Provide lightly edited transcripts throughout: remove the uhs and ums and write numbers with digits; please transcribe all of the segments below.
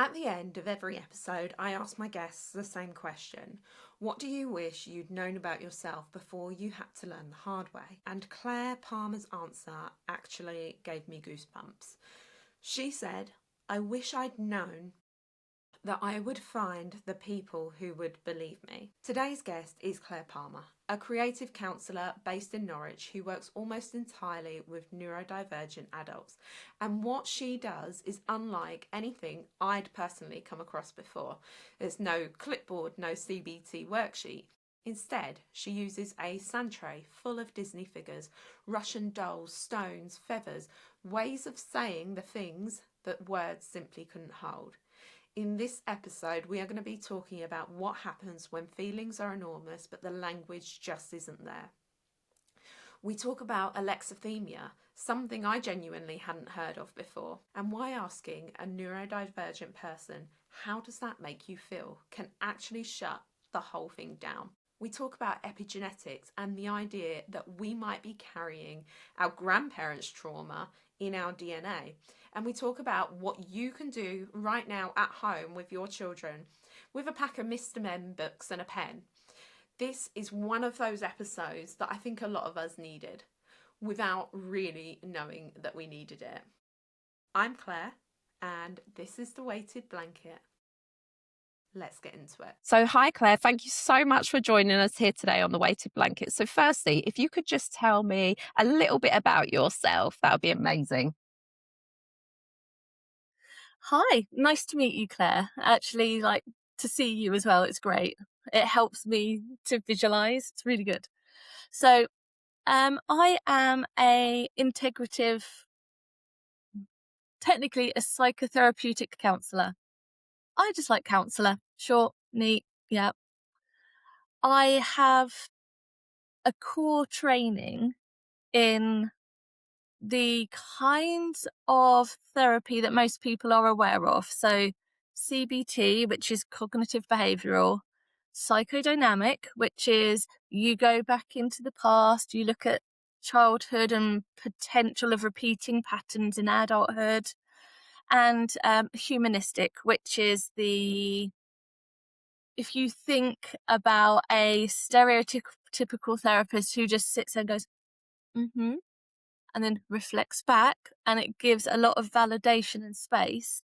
At the end of every episode, I ask my guests the same question. What do you wish you'd known about yourself before you had to learn the hard way? And Claire Palmer's answer actually gave me goosebumps. She said, I wish I'd known that I would find the people who would believe me. Today's guest is Claire Palmer, a creative counsellor based in Norwich who works almost entirely with neurodivergent adults. And what she does is unlike anything I'd personally come across before. There's no clipboard, no CBT worksheet. Instead, she uses a sand tray full of Disney figures, Russian dolls, stones, feathers, ways of saying the things that words simply couldn't hold. In this episode, we are going to be talking about what happens when feelings are enormous, but the language just isn't there. We talk about alexithymia, something I genuinely hadn't heard of before, and why asking a neurodivergent person, how does that make you feel, can actually shut the whole thing down. We talk about epigenetics and the idea that we might be carrying our grandparents' trauma in our DNA. And we talk about what you can do right now at home with your children with a pack of Mr. Men books and a pen. This is one of those episodes that I think a lot of us needed without really knowing that we needed it. I'm Claire, and this is The Weighted Blanket. Let's get into it. So hi, Claire. Thank you so much for joining us here today on The Weighted Blanket. So firstly, if you could just tell me a little bit about yourself, that would be amazing. Hi, nice to meet you, Claire. Actually, like to see you as well. It's great. It helps me to visualize. It's really good. So, I am a integrative, technically a psychotherapeutic counsellor. I just like counsellor. Short, neat. Yeah. I have a core training in the kinds of therapy that most people are aware of. So CBT, which is cognitive behavioural, psychodynamic, which is you go back into the past, you look at childhood and potential of repeating patterns in adulthood, and humanistic, which is if you think about a stereotypical therapist who just sits there and goes, mm-hmm, and then reflects back, and it gives a lot of validation and space.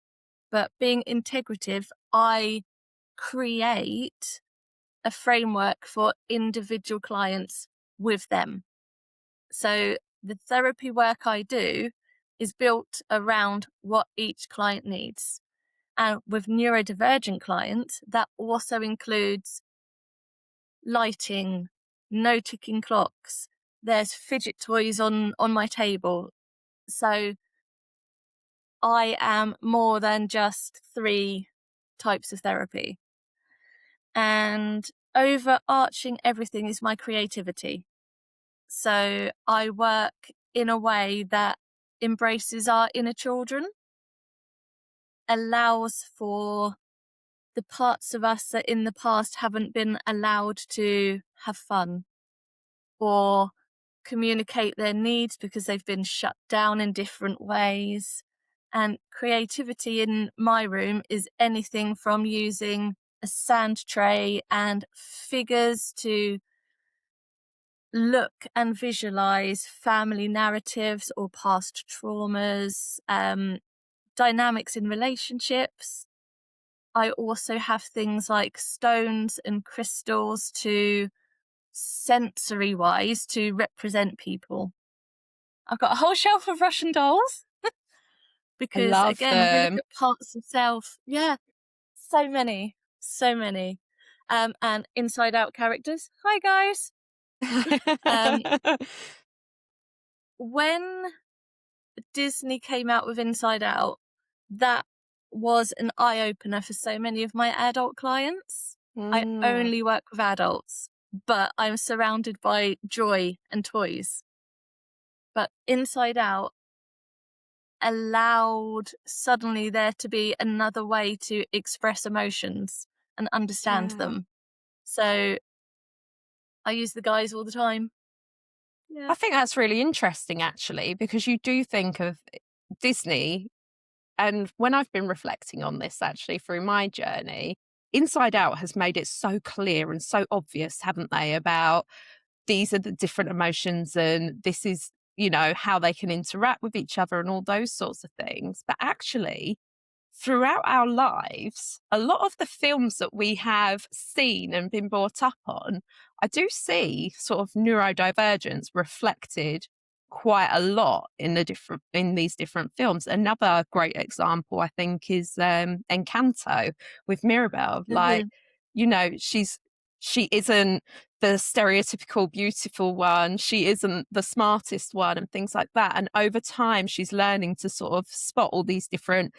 But being integrative, I create a framework for individual clients with them. So the therapy work I do is built around what each client needs. And with neurodivergent clients, that also includes lighting, no ticking clocks. There's fidget toys on my table. So I am more than just 3 types of therapy. And overarching everything is my creativity. So I work in a way that embraces our inner children, allows for the parts of us that in the past haven't been allowed to have fun or communicate their needs because they've been shut down in different ways. And creativity in my room is anything from using a sand tray and figures to look and visualize family narratives or past traumas, dynamics in relationships. I also have things like stones and crystals to sensory wise to represent people. I've got a whole shelf of Russian dolls because again, we look at parts of self. Yeah, so many. And inside out characters. Hi guys. When Disney came out with Inside Out, that was an eye-opener for so many of my adult clients. I only work with adults, but I'm surrounded by joy and toys. But Inside Out allowed suddenly there to be another way to express emotions and understand them. So I use the guys all the time. I think that's really interesting, actually, because you do think of Disney And when I've been reflecting on this actually through my journey, Inside Out has made it so clear and so obvious, haven't they, about these are the different emotions and this is, how they can interact with each other and all those sorts of things. But actually, throughout our lives, a lot of the films that we have seen and been brought up on, I do see sort of neurodivergence reflected quite a lot in these different films. Another great example, I think, is Encanto with Mirabelle. Like, Mhm. she isn't the stereotypical beautiful one. She isn't the smartest one and things like that. And over time, she's learning to sort of spot all these different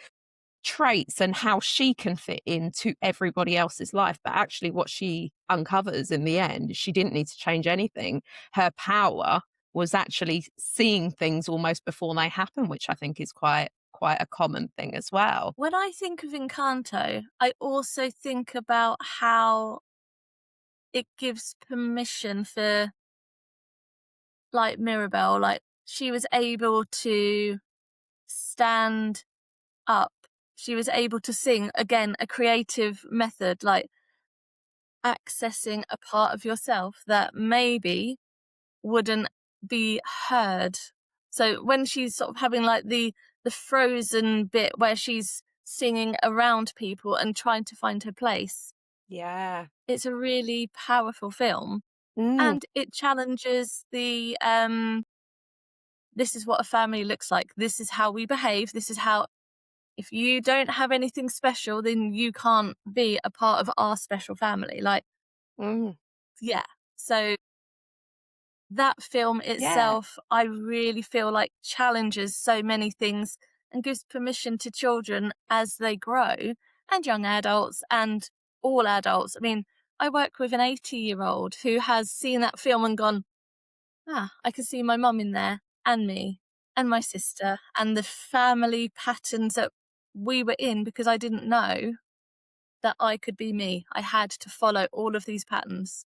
traits and how she can fit into everybody else's life. But actually, what she uncovers in the end, she didn't need to change anything. Her power was actually seeing things almost before they happen, which I think is quite a common thing as well. When I think of Encanto, I also think about how it gives permission for, like, Mirabelle, like, she was able to stand up. She was able to sing, again, a creative method, like accessing a part of yourself that maybe wouldn't be heard. So when she's sort of having like the frozen bit where she's singing around people and trying to find her place, Yeah. it's a really powerful film, Mm, and it challenges the this is what a family looks like. This is how we behave. This is how, if you don't have anything special, then you can't be a part of our special family. Like, mm, yeah. So that film yeah. itself, I really feel like challenges so many things and gives permission to children as they grow, and young adults and all adults. I mean, I work with an 80-year-old who has seen that film and gone, I can see my mum in there, and me, and my sister, and the family patterns that we were in, because I didn't know that I could be me. I had to follow all of these patterns.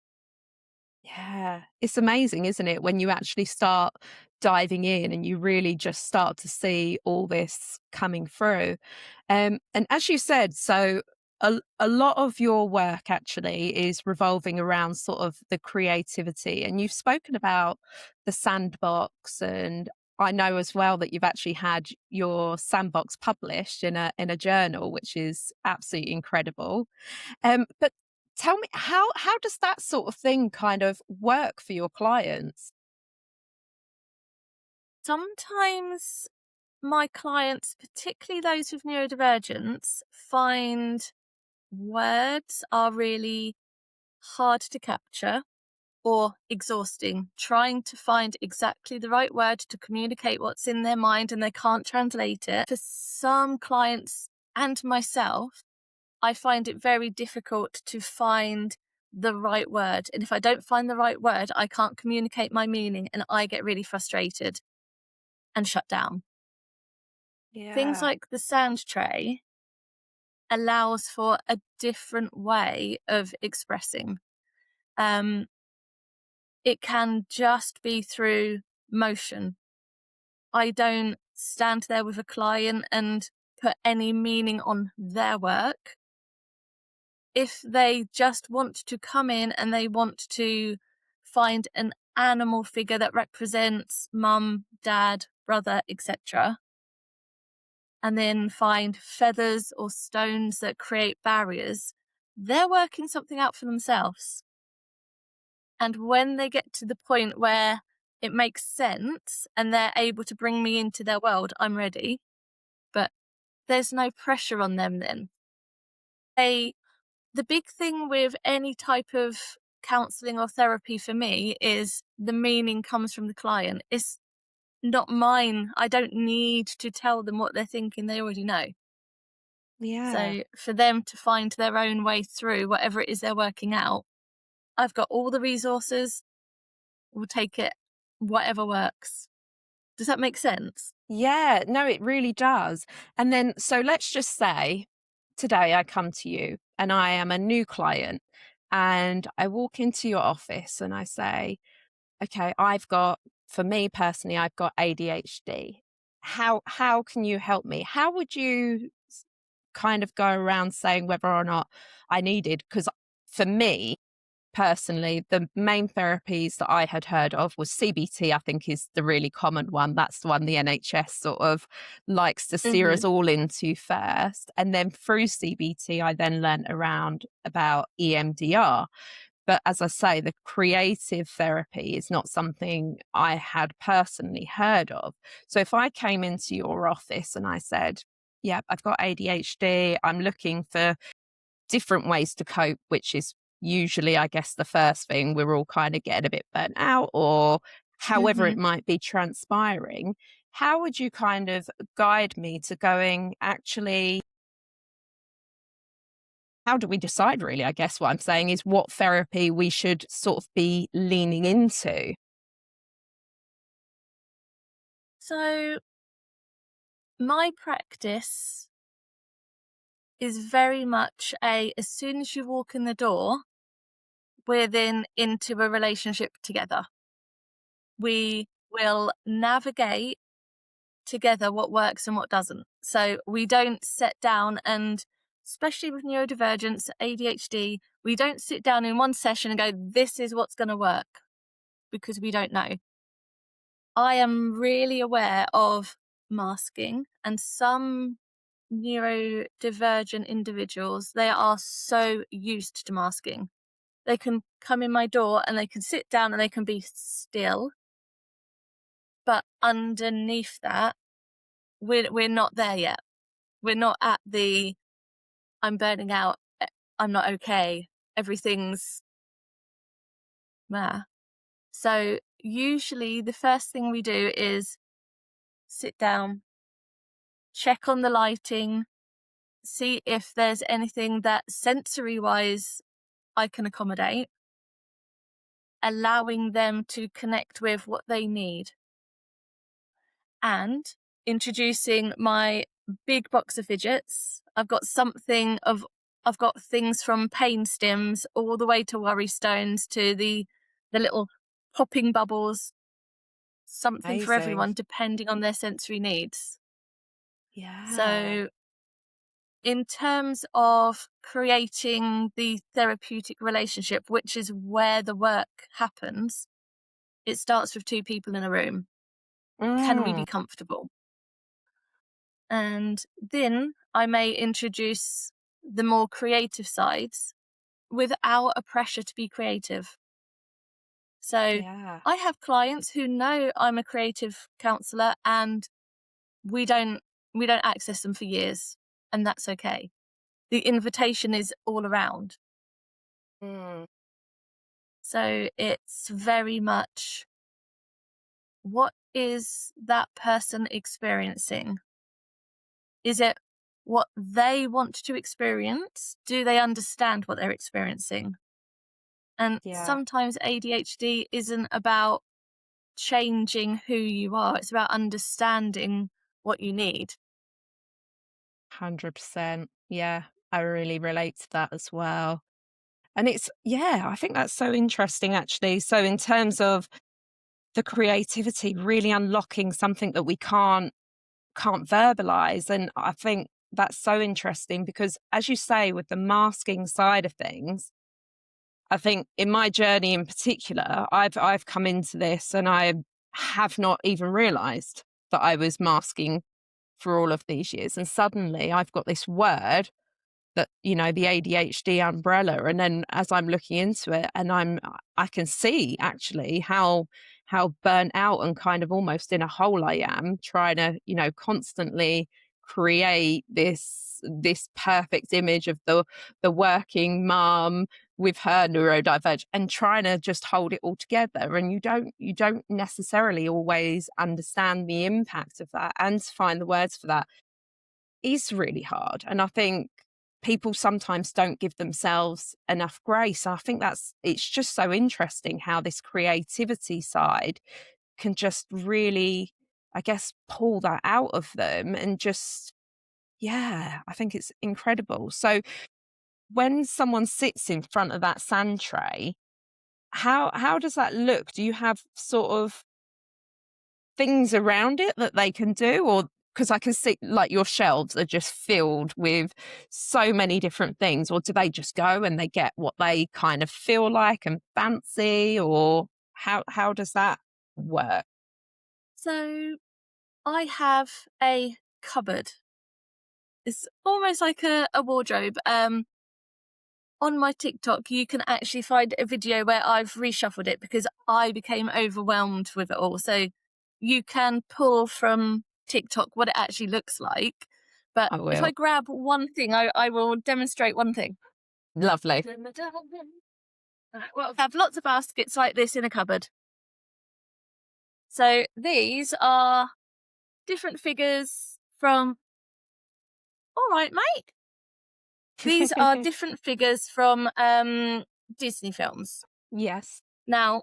Yeah, it's amazing, isn't it, when you actually start diving in and you really just start to see all this coming through. And as you said, so a lot of your work actually is revolving around sort of the creativity, and you've spoken about the sandbox, and I know as well that you've actually had your sandbox published in a journal, which is absolutely incredible. But tell me, how does that sort of thing kind of work for your clients? Sometimes my clients, particularly those with neurodivergence, find words are really hard to capture or exhausting, trying to find exactly the right word to communicate what's in their mind and they can't translate it. For some clients and myself, I find it very difficult to find the right word. And if I don't find the right word, I can't communicate my meaning and I get really frustrated and shut down. Things Yeah. like the sound tray allows for a different way of expressing. Um, it can just be through motion. I don't stand there with a client and put any meaning on their work. If they just want to come in and they want to find an animal figure that represents mum, dad, brother, etc., and then find feathers or stones that create barriers, they're working something out for themselves. And when they get to the point where it makes sense and they're able to bring me into their world, I'm ready. But there's no pressure on them then. The big thing with any type of counselling or therapy for me is the meaning comes from the client. It's not mine. I don't need to tell them what they're thinking. They already know. Yeah. So for them to find their own way through whatever it is they're working out, I've got all the resources. We'll take it, whatever works. Does that make sense? Yeah, no, it really does. And then, so let's just say today I come to you and I am a new client and I walk into your office and I say, okay, for me personally, I've got ADHD. how can you help me? How would you kind of go around saying whether or not I needed? Because for me personally, the main therapies that I had heard of was CBT, I think is the really common one. That's the one the NHS sort of likes to steer us Mhm. all into first. And then through CBT, I then learnt around about EMDR. But as I say, the creative therapy is not something I had personally heard of. So if I came into your office and I said, yeah, I've got ADHD, I'm looking for different ways to cope, which is usually, I guess, the first thing. We're all kind of getting a bit burnt out, or however it Mhm. might be transpiring. How would you kind of guide me to going, actually, how do we decide, really? I guess what I'm saying is what therapy we should sort of be leaning into. So my practice is very much as soon as you walk in the door, we're then into a relationship together. We will navigate together what works and what doesn't. So we don't sit down and, especially with neurodivergence, ADHD, we don't sit down in one session and go, this is what's going to work, because we don't know. I am really aware of masking, and some neurodivergent individuals, they are so used to masking. They can come in my door and they can sit down and they can be still, but underneath that, we're not there yet. We're not at the I'm burning out, I'm not okay, everything's meh. So usually the first thing we do is sit down, check on the lighting, see if there's anything that sensory wise I can accommodate, allowing them to connect with what they need, and introducing my big box of fidgets. I've got things from pain stims all the way to worry stones to the little popping bubbles, something for Amazing. everyone depending on their sensory needs. Yeah. So in terms of creating the therapeutic relationship, which is where the work happens, it starts with two people in a room. Can we Mm, be comfortable? And then I may introduce the more creative sides without a pressure to be creative. So yeah. I have clients who know I'm a creative counsellor, and we don't we don't access them for years, and that's okay. The invitation is all around. Mm, So it's very much, what is that person experiencing? Is it what they want to experience? Do they understand what they're experiencing? And yeah. sometimes ADHD isn't about changing who you are, it's about understanding what you need. 100%. Yeah. I really relate to that as well. And it's, yeah, I think that's so interesting, actually. So, in terms of the creativity, really unlocking something that we can't verbalize. And I think that's so interesting because, as you say, with the masking side of things, I think in my journey in particular, I've come into this and I have not even realized that I was masking for all of these years. And suddenly I've got this word that, the ADHD umbrella. And then as I'm looking into it and I can see actually how burnt out and kind of almost in a hole I am trying to, constantly create this perfect image of the working mum with her neurodivergent and trying to just hold it all together. And you don't necessarily always understand the impact of that, and to find the words for that is really hard. And I think people sometimes don't give themselves enough grace. I think it's just so interesting how this creativity side can just really, I guess, pull that out of them and just, yeah, I think it's incredible. So when someone sits in front of that sand tray, how does that look? Do you have sort of things around it that they can do? Or because I can see like your shelves are just filled with so many different things, or do they just go and they get what they kind of feel like and fancy, or how does that work? So I have a cupboard. It's almost like a wardrobe. On my TikTok, you can actually find a video where I've reshuffled it because I became overwhelmed with it all. So you can pull from TikTok what it actually looks like. But I if I will. grab one thing, I will demonstrate one thing. Lovely. Well, I have lots of baskets like this in a cupboard. So these are different figures from. All right, mate. These are different figures from Disney films. Yes. Now,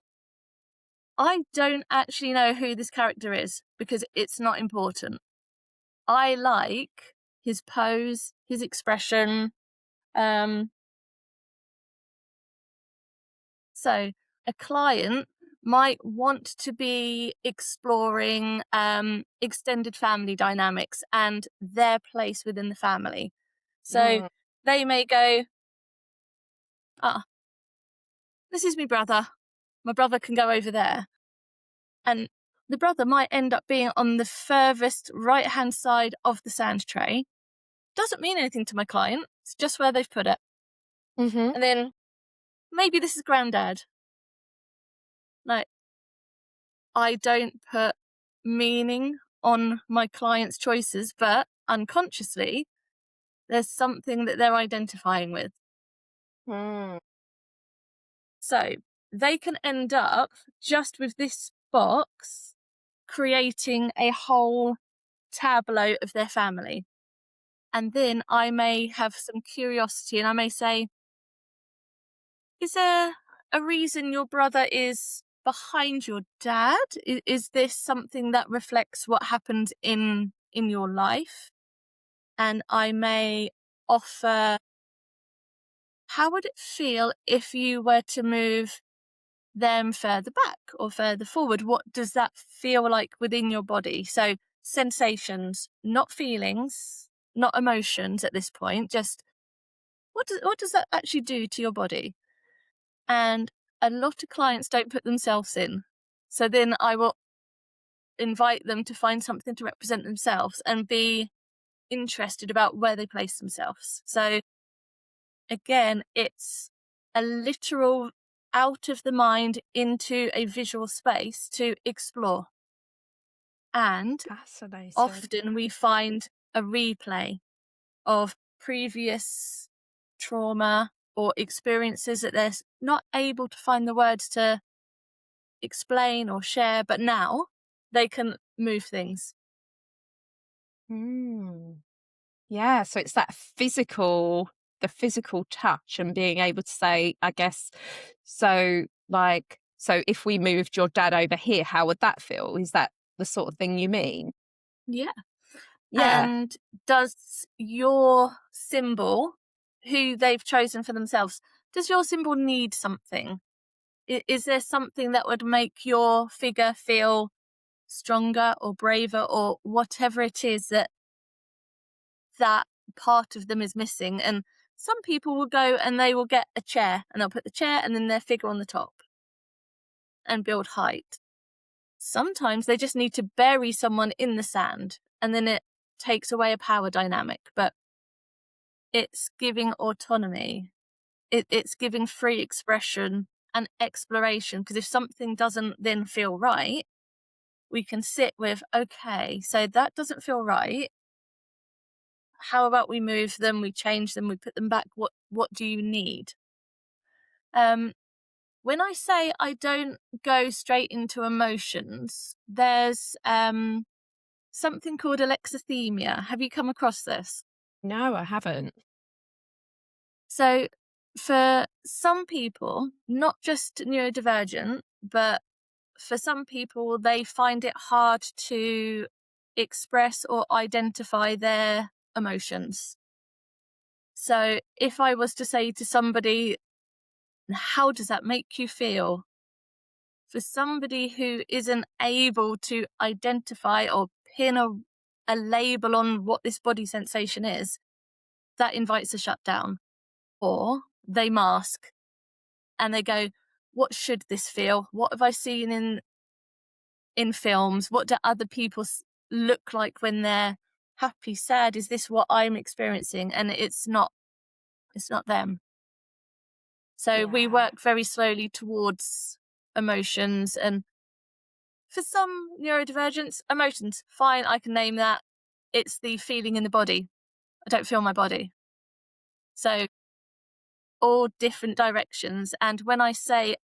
I don't actually know who this character is because it's not important. I like his pose, his expression. So a client might want to be exploring extended family dynamics and their place within the family. So they may go, this is my brother. My brother can go over there. And the brother might end up being on the furthest right-hand side of the sand tray. Doesn't mean anything to my client. It's just where they've put it. Mm-hmm. And then maybe this is granddad. Like, I don't put meaning on my client's choices, but unconsciously, there's something that they're identifying with. So they can end up just with this box creating a whole tableau of their family. And then I may have some curiosity and I may say, is there a reason your brother is behind your dad? Is this something that reflects what happened in your life? And I may offer, how would it feel if you were to move them further back or further forward? What does that feel like within your body? So sensations, not feelings, not emotions at this point, just what does that actually do to your body? And a lot of clients don't put themselves in. So then I will invite them to find something to represent themselves and be interested about where they place themselves. So again, it's a literal out of the mind into a visual space to explore. And Fascinating. often we find a replay of previous trauma or experiences that they're not able to find the words to explain or share, but now they can move things. Yeah, so it's that the physical touch and being able to say, I guess, so if we moved your dad over here, how would that feel? Is that the sort of thing you mean? Yeah. Yeah. And does your symbol, who they've chosen for themselves, does your symbol need something? Is there something that would make your figure feel stronger or braver or whatever it is that part of them is missing? And some people will go and they will get a chair and they'll put the chair and then their figure on the top and build height. Sometimes they just need to bury someone in the sand and then it takes away a power dynamic, but it's giving autonomy. It's giving free expression and exploration, because if something doesn't then feel right, we can sit with, okay, so that doesn't feel right. How about we move them, we change them, we put them back? What do you need? When I say I don't go straight into emotions, there's something called alexithymia. Have you come across this? No, I haven't. So for some people, not just neurodivergent, but for some people, they find it hard to express or identify their emotions. So if I was to say to somebody, how does that make you feel? For somebody who isn't able to identify or pin a label on what this body sensation is, that invites a shutdown. Or they mask and they go, what should this feel? What have I seen in films? What do other people look like when they're happy, sad? Is this what I'm experiencing? And it's not them. So we work very slowly towards emotions. And for some neurodivergents, emotions, fine, I can name that. It's the feeling in the body. I don't feel my body. So all different directions. And when I say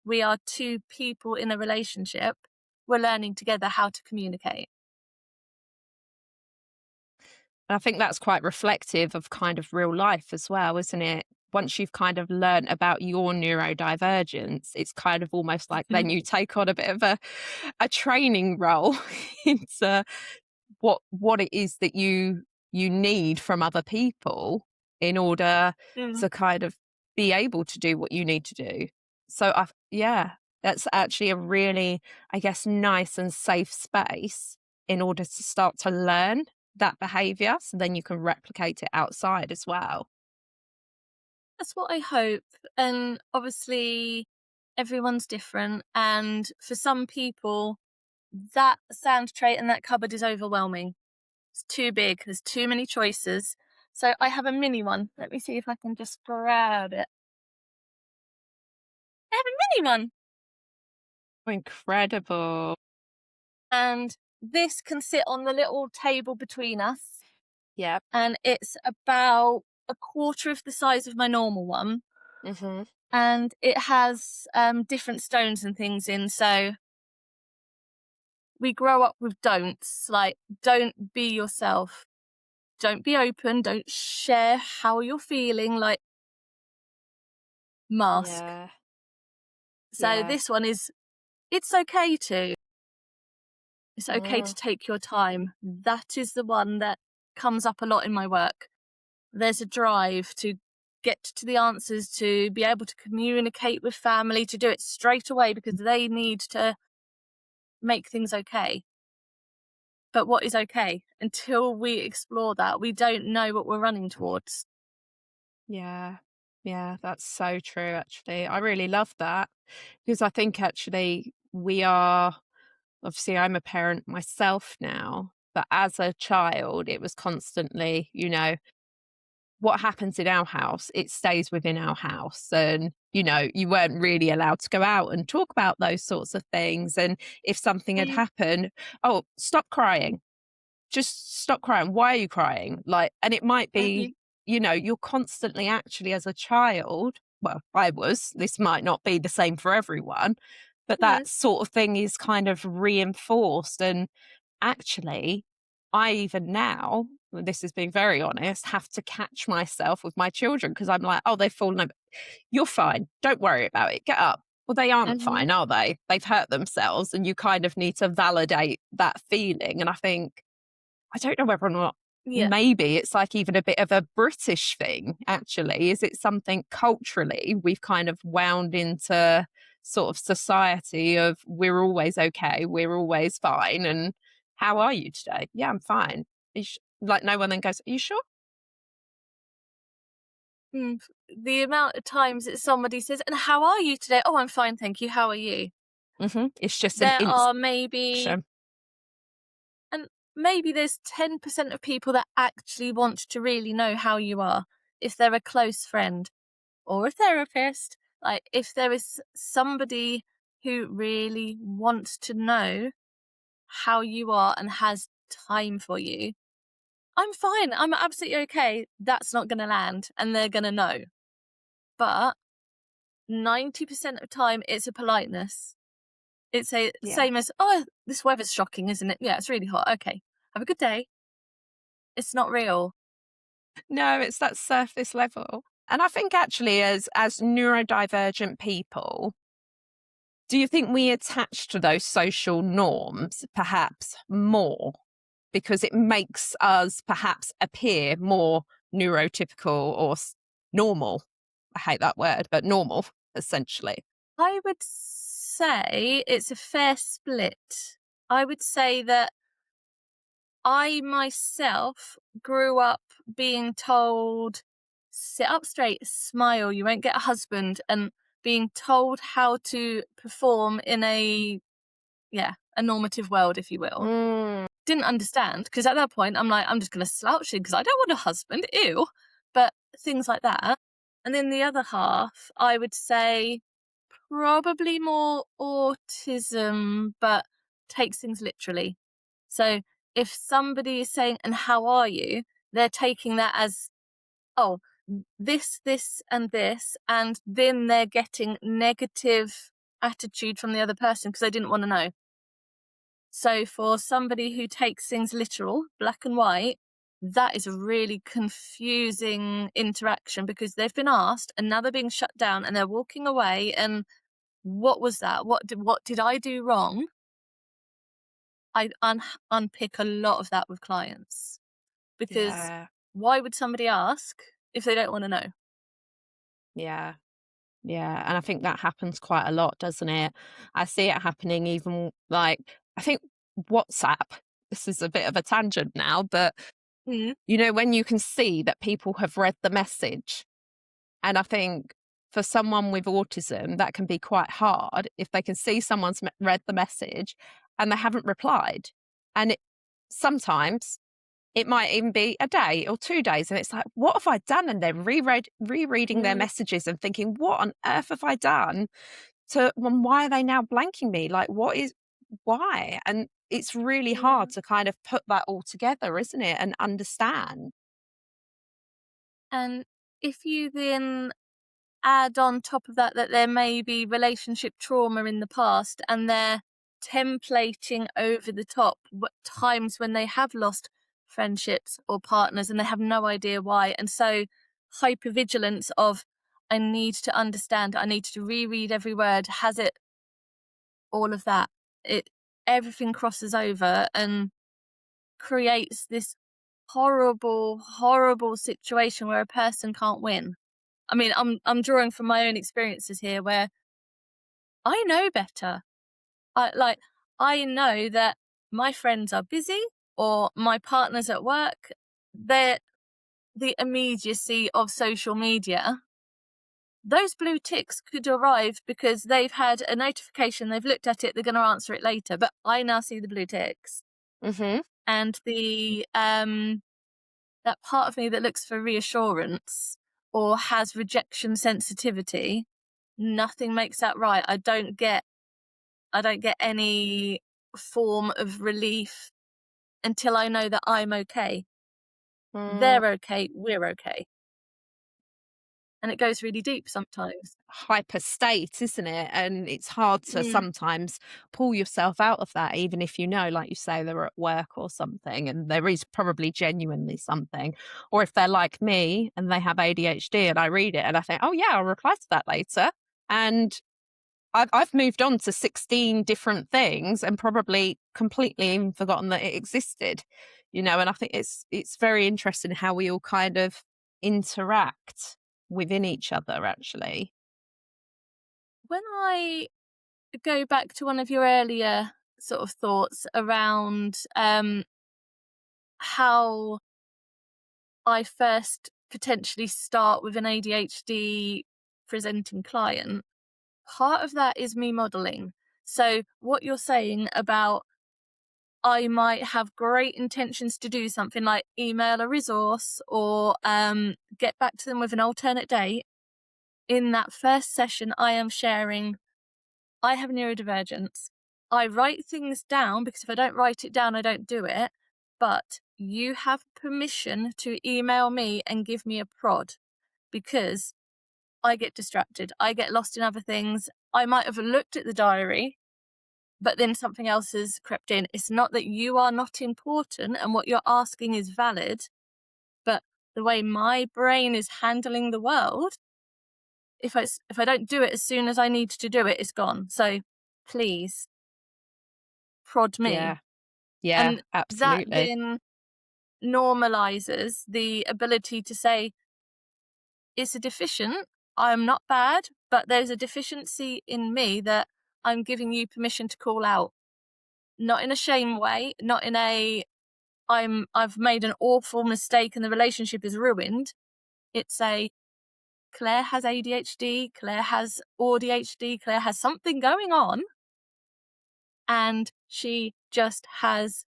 we are two people in a relationship, we're learning together how to communicate. And I think that's quite reflective of kind of real life as well, isn't it? Once you've kind of learned about your neurodivergence, it's kind of almost like then you take on a bit of a training role into what it is that you need from other people in order to kind of be able to do what you need to do. So that's actually a really, I guess, nice and safe space in order to start to learn that behavior, so then you can replicate it outside as well. That's what I hope. And obviously everyone's different, and for some people that sound trait and that cupboard is overwhelming. It's too big, there's too many choices. So I have a mini one. Let me see if I can just grab it. I have a mini one. Incredible. And this can sit on the little table between us. Yeah. And it's about a quarter of the size of my normal one. Mm-hmm. And it has different stones and things in. So we grow up with don'ts, like don't be yourself. Don't be open. Don't share how you're feeling, like mask. Yeah. So this one is, it's okay to. It's okay to take your time. That is the one that comes up a lot in my work. There's a drive to get to the answers, to be able to communicate with family, to do it straight away because they need to make things okay. But what is okay? Until we explore that, we don't know what we're running towards. Yeah, that's so true, actually. I really love that because I think actually obviously I'm a parent myself now, but as a child, it was constantly, what happens in our house, it stays within our house. And, you weren't really allowed to go out and talk about those sorts of things. And if something had happened, oh, stop crying. Just stop crying. Why are you crying? And it might be, you're constantly actually as a child, well, this might not be the same for everyone, but that sort of thing is kind of reinforced. And actually, I even now, this is being very honest, have to catch myself with my children because I'm like, oh, they've fallen over. You're fine. Don't worry about it. Get up. Well, they aren't fine, are they? They've hurt themselves, and you kind of need to validate that feeling. And I think, I don't know whether or not maybe it's like even a bit of a British thing, actually. Is it something culturally we've kind of wound into sort of society of we're always okay, we're always fine, and how are you today? Yeah, I'm fine. Like no one then goes, are you sure? The amount of times that somebody says, and how are you today? Oh, I'm fine, thank you. How are you? It's just there are maybe, and maybe there's 10% of people that actually want to really know how you are. If they're a close friend or a therapist, like if there is somebody who really wants to know how you are and has time for you, I'm fine. I'm absolutely okay. That's not going to land and they're going to know. But 90% of the time, it's a politeness. It's same as, oh, this weather's shocking, isn't it? Yeah, it's really hot. Okay, have a good day. It's not real. No, it's that surface level. And I think actually as neurodivergent people, do you think we attach to those social norms perhaps more because it makes us perhaps appear more neurotypical or normal? I hate that word, but normal, essentially. I would say it's a fair split. I would say that I myself grew up being told, sit up straight, smile, you won't get a husband, and being told how to perform in a normative world, if you will. Mm, Didn't understand, because at that point I'm like, I'm just going to slouch it because I don't want a husband, ew. But things like that. And then the other half, I would say probably more autism, but takes things literally. So if somebody is saying, and how are you? They're taking that as, oh, this, and this. And then they're getting negative attitude from the other person because they didn't want to know. So for somebody who takes things literal, black and white, that is a really confusing interaction because they've been asked and now they're being shut down and they're walking away. And what was that? What did I do wrong? I unpick a lot of that with clients because yeah, why would somebody ask if they don't want to know? yeah. Yeah, and I think that happens quite a lot, doesn't it? I see it happening even like I think WhatsApp, this is a bit of a tangent now, but Mm. when you can see that people have read the message. And I think for someone with autism, that can be quite hard if they can see someone's read the message and they haven't replied. And sometimes it might even be a day or 2 days. And it's like, what have I done? And they're rereading their Mm. messages and thinking, what on earth have I done? Well, why are they now blanking me? Like, why? And it's really Yeah. hard to kind of put that all together, isn't it? And understand. And if you then add on top of that there may be relationship trauma in the past and they're templating over the top times when they have lost friendships or partners and they have no idea why, and so hypervigilance of, I need to understand, I need to reread every word, has it, all of that, it, everything crosses over and creates this horrible situation where a person can't win. I mean, I'm drawing from my own experiences here where I know better. I know that my friends are busy or my partner's at work. They're the immediacy of social media. Those blue ticks could arrive because they've had a notification, they've looked at it, they're going to answer it later. But I now see the blue ticks. Mm-hmm. And the that part of me that looks for reassurance or has rejection sensitivity, nothing makes that right. I don't get any form of relief until I know that I'm okay. They're okay, we're okay. And it goes really deep sometimes. Hyper state, isn't it? And it's hard to Mm. sometimes pull yourself out of that, even if like you say, they're at work or something, and there is probably genuinely something. Or if they're like me and they have ADHD and I read it and I think, oh yeah, I'll reply to that later. And I've moved on to 16 different things and probably completely even forgotten that it existed, and I think it's very interesting how we all kind of interact within each other, actually. When I go back to one of your earlier sort of thoughts around how I first potentially start with an ADHD presenting client, part of that is me modeling. So what you're saying about, I might have great intentions to do something like email a resource or get back to them with an alternate date. In that first session, I am sharing, I have neurodivergence. I write things down because if I don't write it down, I don't do it. But you have permission to email me and give me a prod because I get distracted. I get lost in other things. I might have looked at the diary, but then something else has crept in. It's not that you are not important and what you're asking is valid, but the way my brain is handling the world, if I don't do it as soon as I need to do it, it's gone. So please prod me. Yeah. Yeah, And that absolutely. then normalizes the ability to say, it's a deficient, I'm not bad, but there's a deficiency in me that I'm giving you permission to call out. Not in a shame way, not in a I've made an awful mistake and the relationship is ruined. It's a Claire has ADHD, Claire has AuDHD, Claire has something going on, and she just has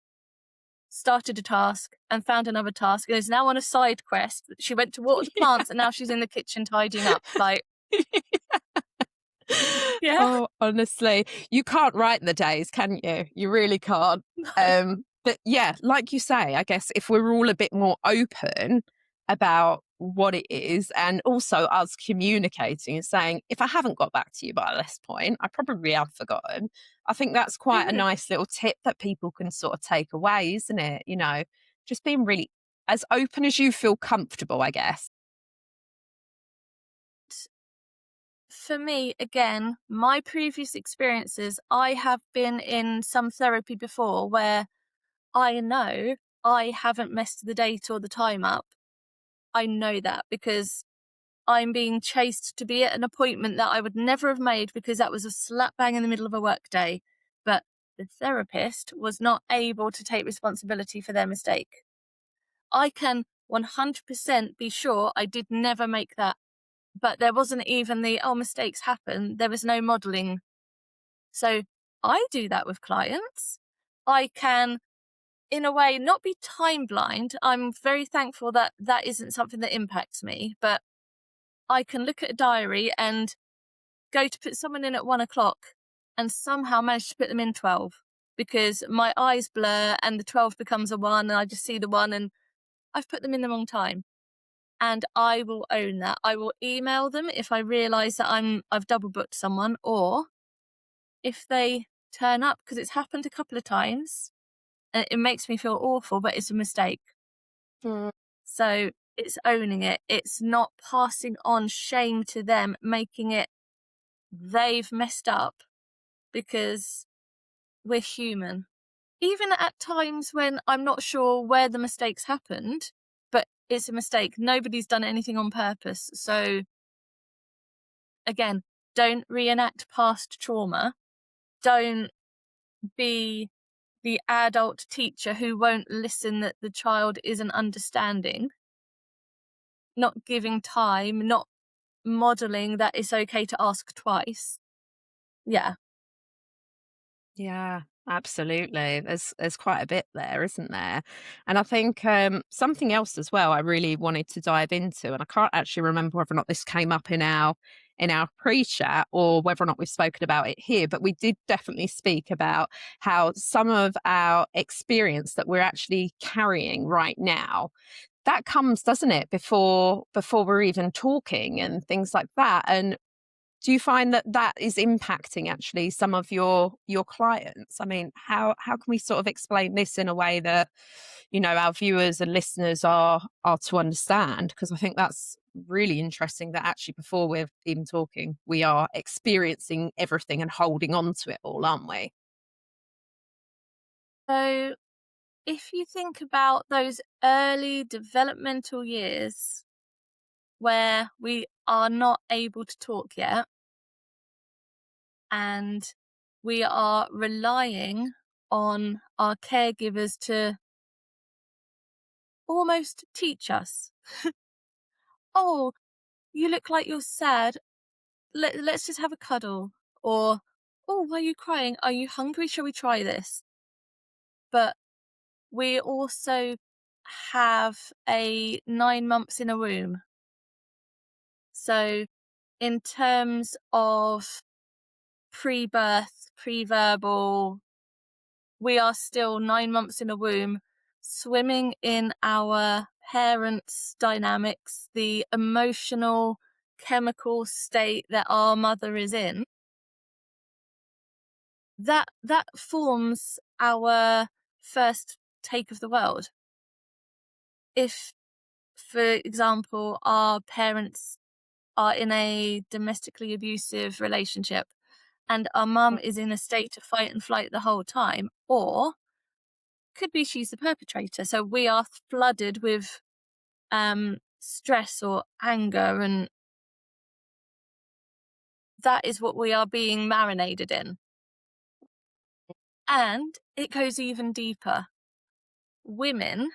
started a task and found another task and is now on a side quest. She went to water the plants and now she's in the kitchen tidying up. Like, yeah. Oh, honestly, you can't write the days, can you? You really can't. But yeah, like you say, I guess if we're all a bit more open about what it is, and also us communicating and saying, if I haven't got back to you by this point, I probably have forgotten. I think that's quite a nice little tip that people can sort of take away, isn't it? You know, just being really as open as you feel comfortable, I guess. For me, again, my previous experiences, I have been in some therapy before where I know I haven't messed the date or the time up. I know that because I'm being chased to be at an appointment that I would never have made because that was a slap bang in the middle of a work day. But the therapist was not able to take responsibility for their mistake. I can 100% be sure I did never make that. But there wasn't even mistakes happen. There was no modelling. So I do that with clients. I can, in a way, not be time blind. I'm very thankful that that isn't something that impacts me, but I can look at a diary and go to put someone in at 1:00 and somehow manage to put them in 12 because my eyes blur and the 12 becomes a 1 and I just see the 1 and I've put them in the wrong time. And I will own that. I will email them if I realise that I've double booked someone, or if they turn up, because it's happened a couple of times and it makes me feel awful, but it's a mistake. Mm. So it's owning it. It's not passing on shame to them, making it they've messed up, because we're human. Even at times when I'm not sure where the mistakes happened, but it's a mistake. Nobody's done anything on purpose. So again, don't reenact past trauma. Don't be the adult teacher who won't listen that the child isn't understanding. Not giving time, not modelling that it's okay to ask twice. Yeah. Yeah, absolutely. There's quite a bit there, isn't there? And I think something else as well I really wanted to dive into, and I can't actually remember whether or not this came up in our pre-chat or whether or not we've spoken about it here, but we did definitely speak about how some of our experience that we're actually carrying right now, that comes, doesn't it, before we're even talking and things like that. And do you find that that is impacting actually some of your clients? I mean, how can we sort of explain this in a way that, you know, our viewers and listeners are to understand? Because I think that's really interesting that actually before we're even talking, we are experiencing everything and holding on to it all, aren't we? So if you think about those early developmental years where we are not able to talk yet and we are relying on our caregivers to almost teach us. Oh, you look like you're sad. Let's just have a cuddle. Or, oh, why are you crying? Are you hungry? Shall we try this? But we also have a 9 months in a womb. So in terms of pre-birth, pre-verbal, we are still 9 months in a womb, swimming in our parents' dynamics, the emotional, chemical state that our mother is in. That forms our first take of the world. If, for example, our parents are in a domestically abusive relationship and our mum is in a state of fight and flight the whole time, or could be she's the perpetrator. So we are flooded with stress or anger, and that is what we are being marinated in. And it goes even deeper. Women,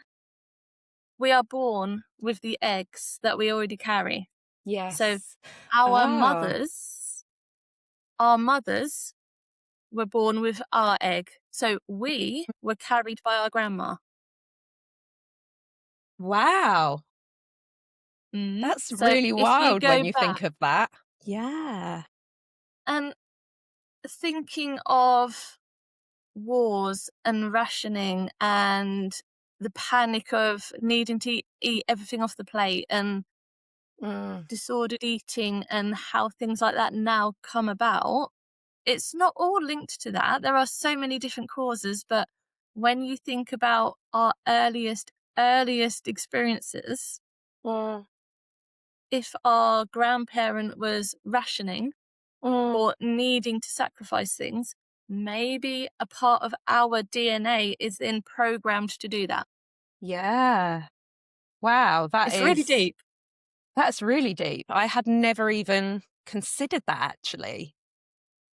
we are born with the eggs that we already carry. Yes. So our Oh. mothers were born with our egg. So we were carried by our grandma. Wow. Mm. That's So really if you wild go when you back think of that. Yeah. and thinking of wars and rationing and the panic of needing to eat everything off the plate and Mm. disordered eating and how things like that now come about, it's not all linked to that. There are so many different causes, but when you think about our earliest experiences, Mm. if our grandparent was rationing Mm. or needing to sacrifice things, maybe a part of our DNA is then programmed to do that. Yeah. Wow, It's really deep. that's really deep. I had never even considered that actually.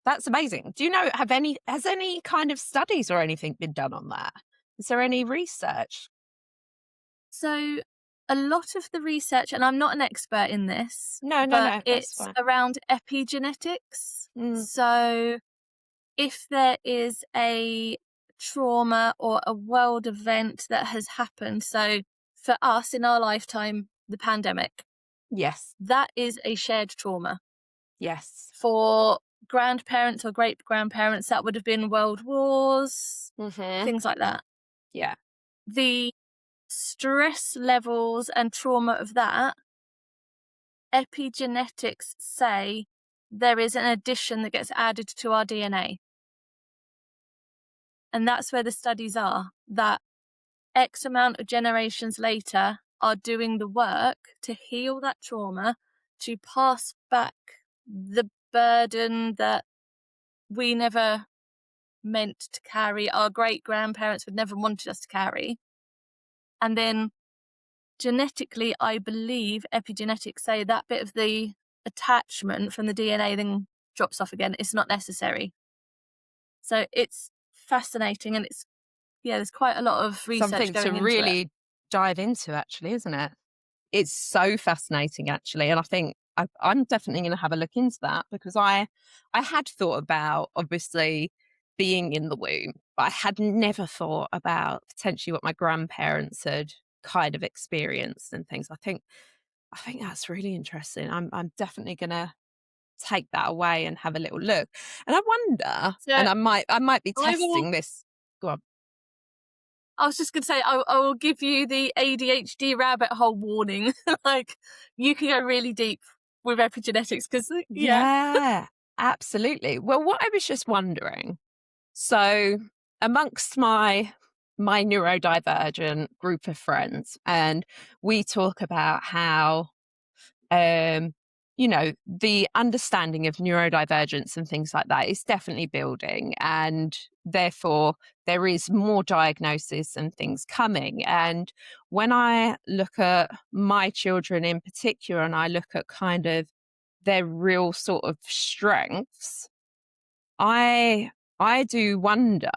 That's amazing. Do you know, has any kind of studies or anything been done on that? Is there any research? So, a lot of the research, and I'm not an expert in this, No, but that's it's fine. around epigenetics. Mm. So, if there is a trauma or a world event that has happened, so for us in our lifetime, the pandemic, Yes. that is a shared trauma. Yes. For grandparents or great grandparents, that would have been world wars, Mm-hmm. things like that. Yeah. The stress levels and trauma of that, epigenetics say there is an addition that gets added to our DNA. And that's where the studies are, that X amount of generations later are doing the work to heal that trauma, to pass back the burden that we never meant to carry, our great grandparents would never wanted us to carry. And then genetically, I believe epigenetics say that bit of the attachment from the DNA then drops off again. It's not necessary. So it's fascinating, and there's quite a lot of research Something to going into it. really dive into, actually, isn't it? It's so fascinating, actually. And I think I'm definitely going to have a look into that, because I had thought about, obviously, being in the womb, but I had never thought about potentially what my grandparents had kind of experienced and things. I think that's really interesting. I'm definitely going to take that away and have a little look. And I wonder, So and I might be I will. testing this. Go on. I was just going to say, I will give you the ADHD rabbit hole warning. Like, you can go really deep with epigenetics because, Yeah, absolutely. Well, what I was just wondering, so amongst my neurodivergent group of friends, and we talk about how the understanding of neurodivergence and things like that is definitely building, and therefore there is more diagnosis and things coming. And when I look at my children in particular, and I look at kind of their real sort of strengths, I do wonder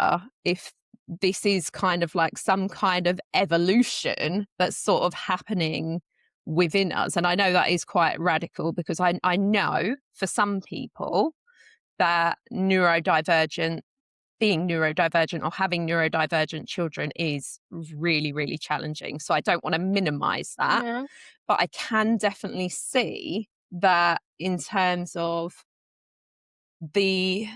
if this is kind of like some kind of evolution that's sort of happening within us. And I know that is quite radical, because I know for some people that being neurodivergent or having neurodivergent children is really, really challenging. So I don't want to minimize that, yeah. but I can definitely see that in terms of the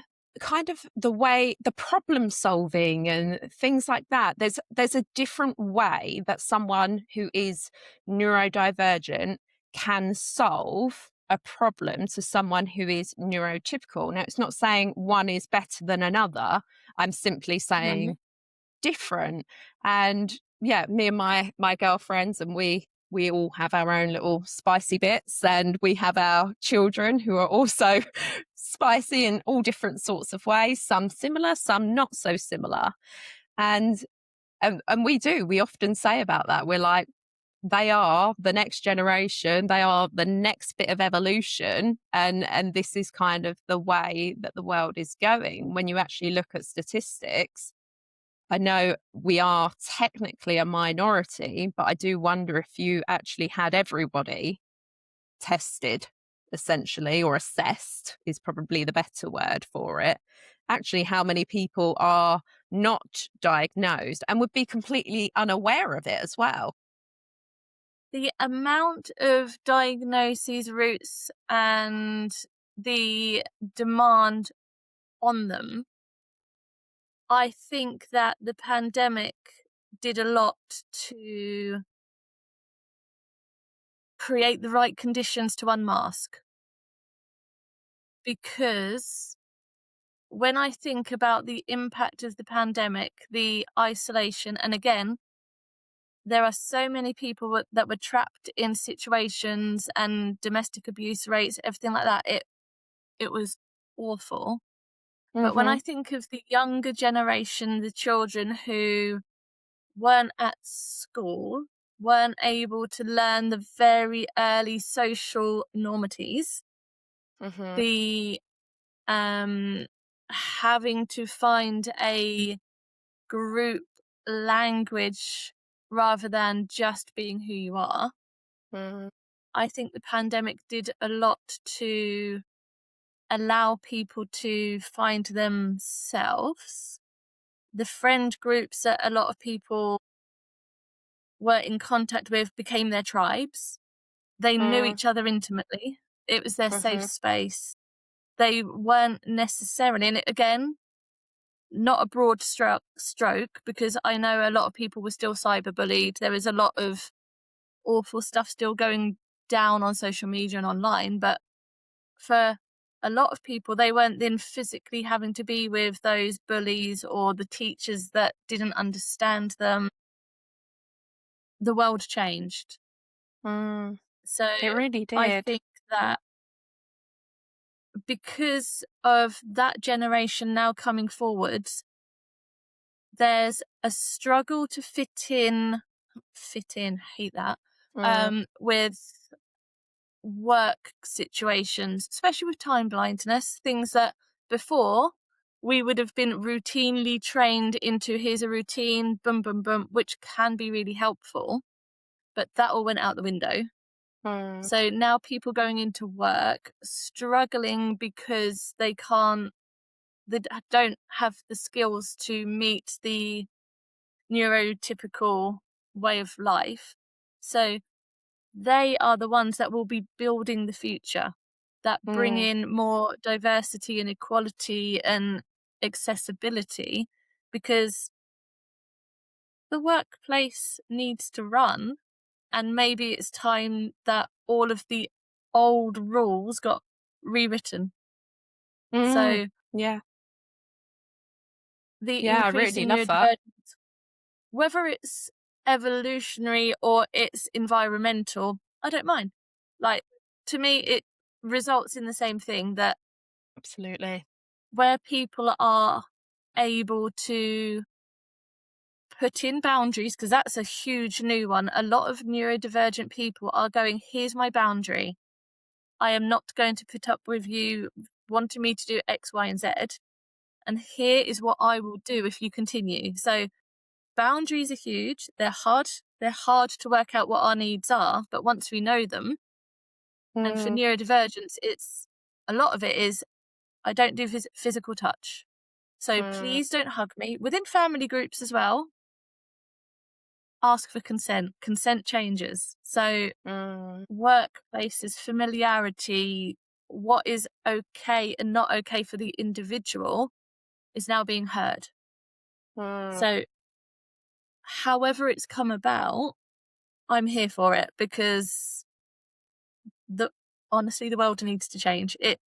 kind of the way, the problem solving and things like that, there's a different way that someone who is neurodivergent can solve a problem to someone who is neurotypical. Now, it's not saying one is better than another. I'm simply No. saying different. And yeah, me and my girlfriends, and we all have our own little spicy bits, and we have our children who are also spicy in all different sorts of ways, some similar, some not so similar. And we often say about that, we're like, they are the next generation, they are the next bit of evolution, and this is kind of the way that the world is going. When you actually look at statistics, I know we are technically a minority, but I do wonder if you actually had everybody tested, essentially, or assessed is probably the better word for it, actually how many people are not diagnosed and would be completely unaware of it as well. The amount of diagnoses routes and the demand on them, I think that the pandemic did a lot to create the right conditions to unmask. Because when I think about the impact of the pandemic, the isolation, and again, there are so many people that were trapped in situations and domestic abuse rates, everything like that. It was awful. But when I think of the younger generation, the children who weren't at school, weren't able to learn the very early social normities, the having to find a group language rather than just being who you are. I think the pandemic did a lot to allow people to find themselves. The friend groups that a lot of people were in contact with became their tribes. They knew each other intimately. It was their safe space. They weren't necessarily, and again, not a broad stroke, because I know a lot of people were still cyberbullied. There was a lot of awful stuff still going down on social media and online, but for a lot of people, they weren't then physically having to be with those bullies or the teachers that didn't understand them. The world changed. So It really I did. think that because of that generation now coming forwards, there's a struggle to fit in, hate that, with work situations, especially with time blindness, things that before we would have been routinely trained into. Here's a routine, boom, boom, boom, which can be really helpful, but that all went out the window. So now people going into work struggling because they don't have the skills to meet the neurotypical way of life. So they are the ones that will be building the future, that bring in more diversity and equality and accessibility, because the workplace needs to run, and maybe it's time that all of the old rules got rewritten. So Yeah. the Yeah, I really increasing love that. neurodivergence, whether it's evolutionary or it's environmental, I don't mind. Like, to me, it results in the same thing, that Absolutely. where people are able to put in boundaries, because that's a huge new one. A lot of neurodivergent people are going, here's my boundary. I am not going to put up with you wanting me to do X, Y, and Z. And here is what I will do if you continue. So boundaries are huge. They're hard. They're hard to work out what our needs are. But once we know them, and for neurodivergence, it's a lot of it is, I don't do physical touch. So please don't hug me. Within family groups as well, ask for consent. Consent changes. So workplaces, familiarity, what is okay and not okay for the individual is now being heard. So however it's come about, I'm here for it, because honestly, the world needs to change. It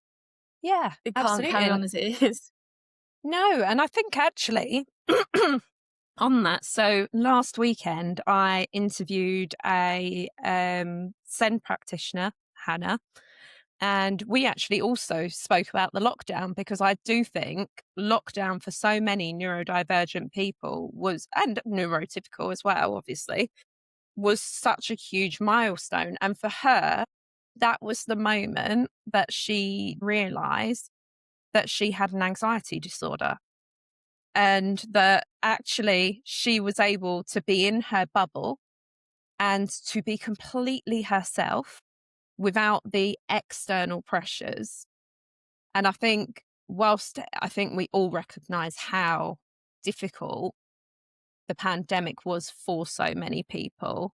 can't Absolutely. carry on as it is. No, and I think actually on that, so last weekend I interviewed a SEND practitioner, Hannah, and we actually also spoke about the lockdown, because I do think lockdown for so many neurodivergent people was, and neurotypical as well, obviously, was such a huge milestone. And for her, that was the moment that she realized that she had an anxiety disorder, and that actually she was able to be in her bubble and to be completely herself without the external pressures. And I think, whilst I think we all recognize how difficult the pandemic was for so many people,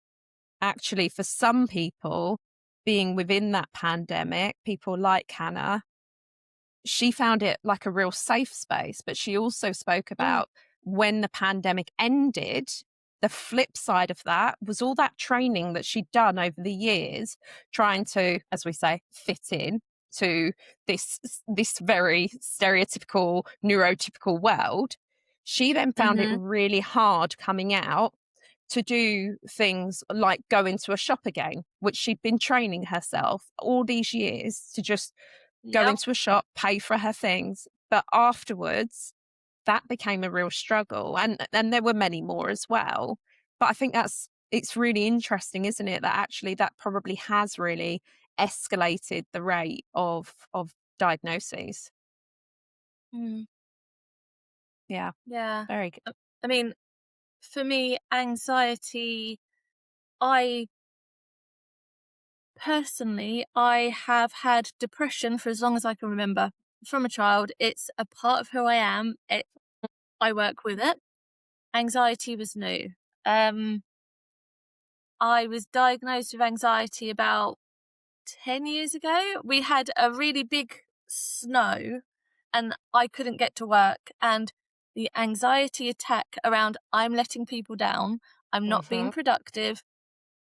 actually, for some people, being within that pandemic, people like Hannah, she found it like a real safe space. But she also spoke Mm. about when the pandemic ended, the flip side of that was all that training that she'd done over the years, trying to, as we say, fit in to this very stereotypical, neurotypical world. She then found it Mm-hmm. really hard coming out to do things like go into a shop again, which she'd been training herself all these years to just go Yep. into a shop, pay for her things. But afterwards, that became a real struggle. And there were many more as well. But I think it's really interesting, isn't it? That actually that probably has really escalated the rate of diagnoses. Mm. Yeah, Yeah. very good. I mean, for me, anxiety, I personally, I have had depression for as long as I can remember. From a child, it's a part of who I am. I work with it. Anxiety was new. I was diagnosed with anxiety about 10 years ago. We had a really big snow and I couldn't get to work. And the anxiety attack around I'm letting people down, I'm not being Mhm. productive,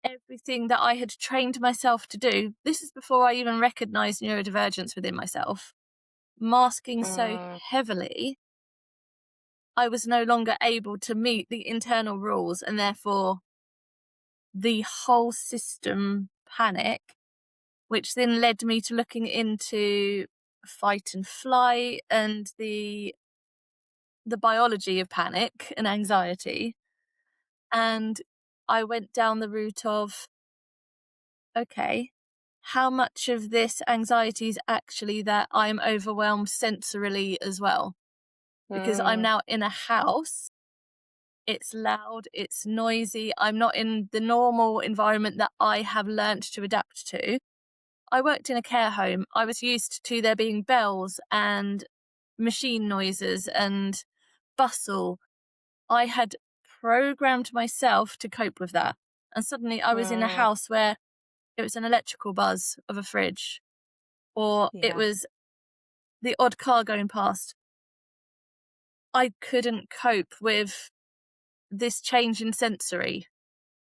everything that I had trained myself to do. This is before I even recognized neurodivergence within myself. Masking so Mm, heavily, I was no longer able to meet the internal rules, and therefore the whole system panic, which then led me to looking into fight and flight and the biology of panic and anxiety. And I went down the route of, okay, how much of this anxiety is actually that I'm overwhelmed sensorily as well? Because I'm mm, now in a house, it's loud, it's noisy, I'm not in the normal environment that I have learnt to adapt to. I worked in a care home. I was used to there being bells and machine noises and bustle. I had programmed myself to cope with that. And suddenly I was in a mm, house where it was an electrical buzz of a fridge, or it yeah. was the odd car going past. I couldn't cope with this change in sensory.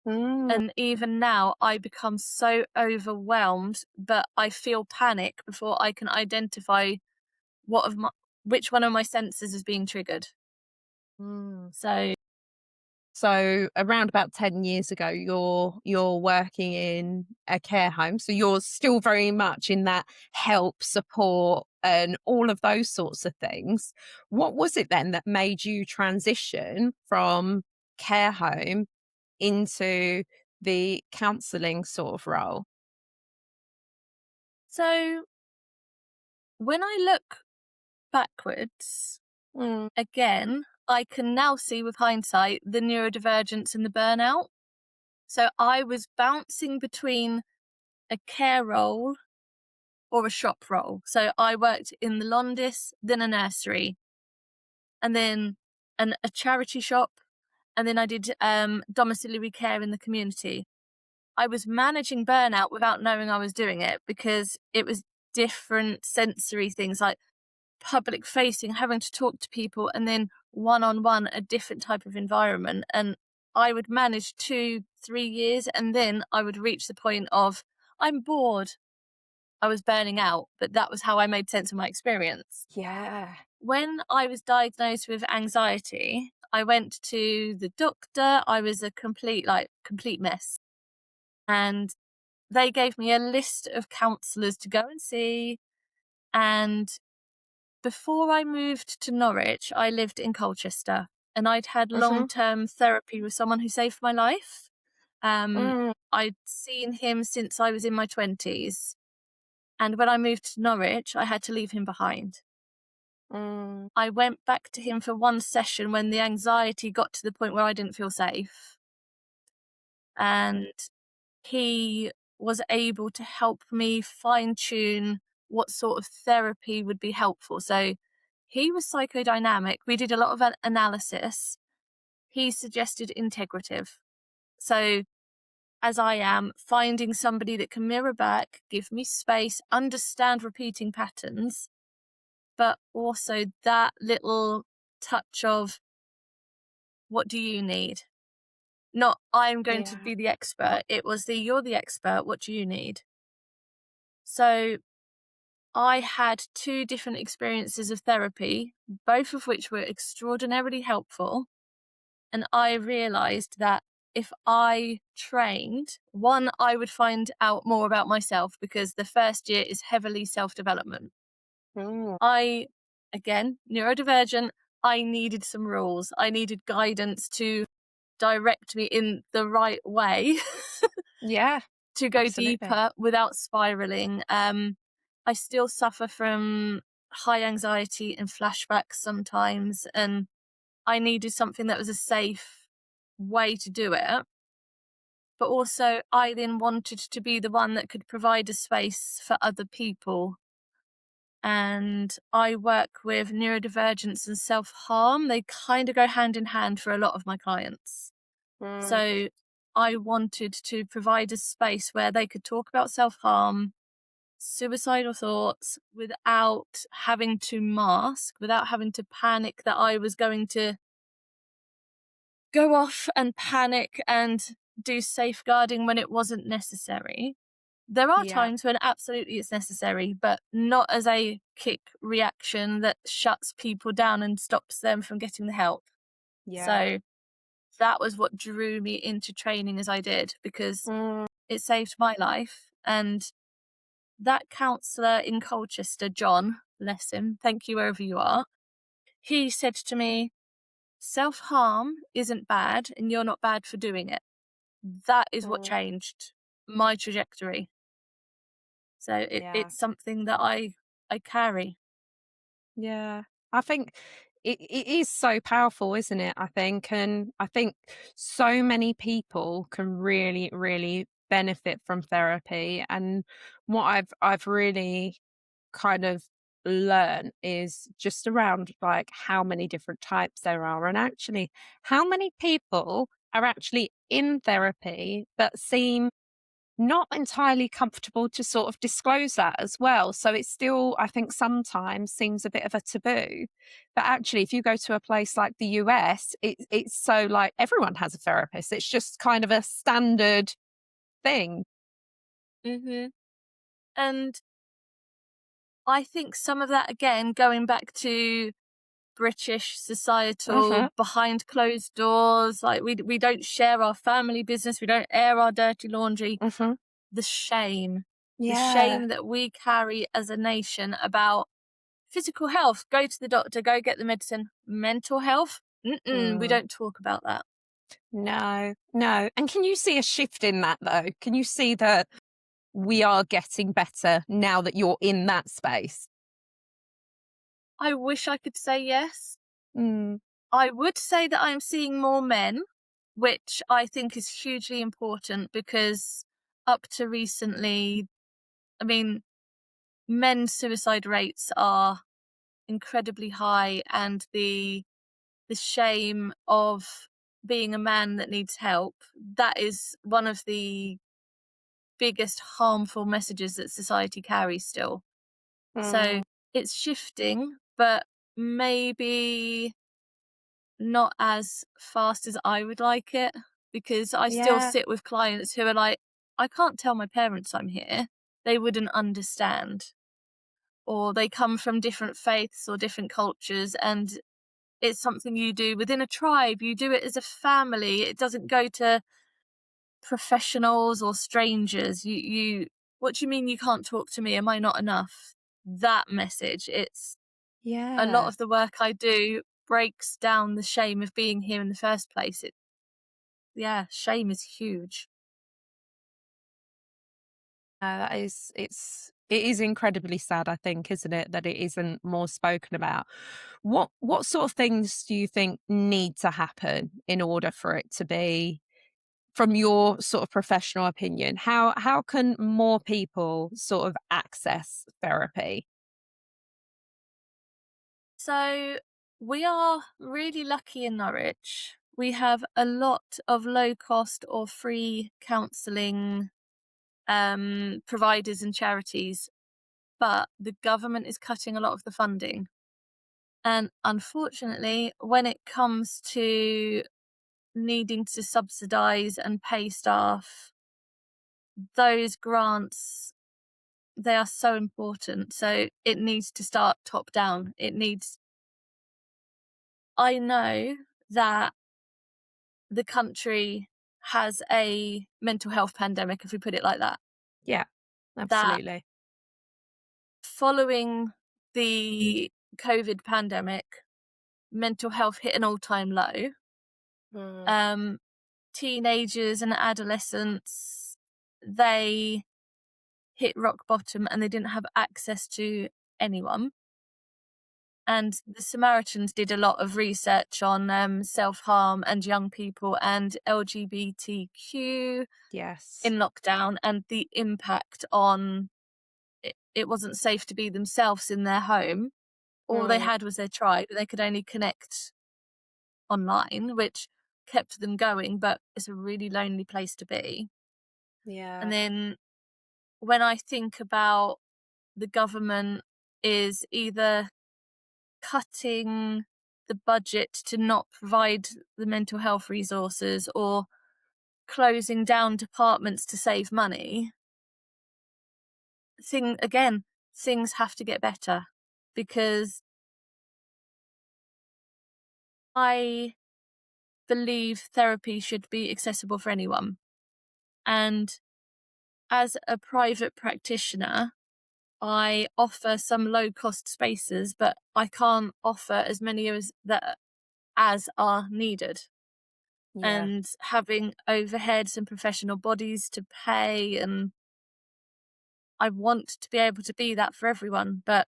Mm, And even now, I become so overwhelmed, but I feel panic before I can identify which one of my senses is being triggered. mm. So So around about 10 years ago, you're working in a care home. So you're still very much in that help, support, and all of those sorts of things. What was it then that made you transition from care home into the counselling sort of role? so when I look backwards, Mm, again, I can now see with hindsight the neurodivergence and the burnout. So I was bouncing between a care role or a shop role. So I worked in the Londis, then a nursery, and then a charity shop, and then I did domiciliary care in the community. I was managing burnout without knowing I was doing it because it was different sensory things like public facing, having to talk to people, and then one on one, a different type of environment. And I would manage 2-3 years, and then I would reach the point of, I'm bored. I was burning out, but that was how I made sense of my experience. yeah. When I was diagnosed with anxiety, I went to the doctor. I was a complete mess. And they gave me a list of counsellors to go and see. And before I moved to Norwich, I lived in Colchester and I'd had Hmm. long-term therapy with someone who saved my life. I'd seen him since I was in my 20s. And when I moved to Norwich, I had to leave him behind. I went back to him for one session when the anxiety got to the point where I didn't feel safe. And he was able to help me fine-tune what sort of therapy would be helpful. So he was psychodynamic. We did a lot of analysis. He suggested integrative. So as I am, finding somebody that can mirror back, give me space, understand repeating patterns, but also that little touch of, what do you need? Not, I'm going to be the expert. It was you're the expert. What do you need? So I had 2 different experiences of therapy, both of which were extraordinarily helpful. And I realized that if I trained, one, I would find out more about myself, because the first year is heavily self-development. I, again, neurodivergent, I needed some rules. I needed guidance to direct me in the right way Yeah. to go Absolutely. deeper without spiraling. I still suffer from high anxiety and flashbacks sometimes, and I needed something that was a safe way to do it. But also, I then wanted to be the one that could provide a space for other people. And I work with neurodivergence and self-harm. They kind of go hand in hand for a lot of my clients. So I wanted to provide a space where they could talk about self-harm, suicidal thoughts, without having to mask, without having to panic that I was going to go off and panic and do safeguarding when it wasn't necessary. There are times when absolutely it's necessary, but not as a kick reaction that shuts people down and stops them from getting the help. So that was what drew me into training as I did, because it saved my life. And that counsellor in Colchester, John, bless him, thank you wherever you are, he said to me, self-harm isn't bad and you're not bad for doing it. That is what changed my trajectory. So it's something that I carry. Yeah. I think it is so powerful, isn't it? I think. And I think so many people can really, really benefit from therapy. And what I've really kind of learned is just around like how many different types there are, and actually how many people are actually in therapy but seem not entirely comfortable to sort of disclose that as well. So it still, I think, sometimes seems a bit of a taboo. But actually, if you go to a place like the US, it's so like everyone has a therapist. It's just kind of a standard thing. And I think some of that, again, going back to British societal behind closed doors, like we don't share our family business, we don't air our dirty laundry. The shame that we carry as a nation about physical health, go to the doctor, go get the medicine. Mental health, we don't talk about that. No. And can you see a shift in that though? Can you see that we are getting better now that you're in that space? I wish I could say yes. I would say that I'm seeing more men, which I think is hugely important, because up to recently, I mean, men's suicide rates are incredibly high, and the shame of being a man that needs help, that is one of the biggest harmful messages that society carries still. So it's shifting, but maybe not as fast as I would like it, because I still sit with clients who are like, I can't tell my parents I'm here. They wouldn't understand. Or they come from different faiths or different cultures, and it's something you do within a tribe. You do it as a family. It doesn't go to professionals or strangers. What do you mean you can't talk to me? Am I not enough? That message. It's a lot of the work I do breaks down the shame of being here in the first place. shame is huge. It is incredibly sad, I think, isn't it, that it isn't more spoken about. What sort of things do you think need to happen in order for it to be, from your sort of professional opinion, how can more people sort of access therapy? So we are really lucky in Norwich. We have a lot of low cost or free counselling providers and charities, but the government is cutting a lot of the funding. And unfortunately, when it comes to needing to subsidise and pay staff, those grants, they are so important. So it needs to start top down. I know that the country has a mental health pandemic, if we put it like that. Yeah, That absolutely. following the COVID pandemic, mental health hit an all-time low. Mm. Teenagers and adolescents, they hit rock bottom and they didn't have access to anyone. And the Samaritans did a lot of research on self-harm and young people and LGBTQ Yes. in lockdown and the impact on it wasn't safe to be themselves in their home. All they Mm. had was their tribe. They could only connect online, which kept them going, but it's a really lonely place to be. And Yeah. then when I think about the government is either cutting the budget to not provide the mental health resources or closing down departments to save money, things have to get better, because I believe therapy should be accessible for anyone. And as a private practitioner, I offer some low cost spaces, but I can't offer as many as are needed. Yeah. And having overheads and professional bodies to pay, and I want to be able to be that for everyone, but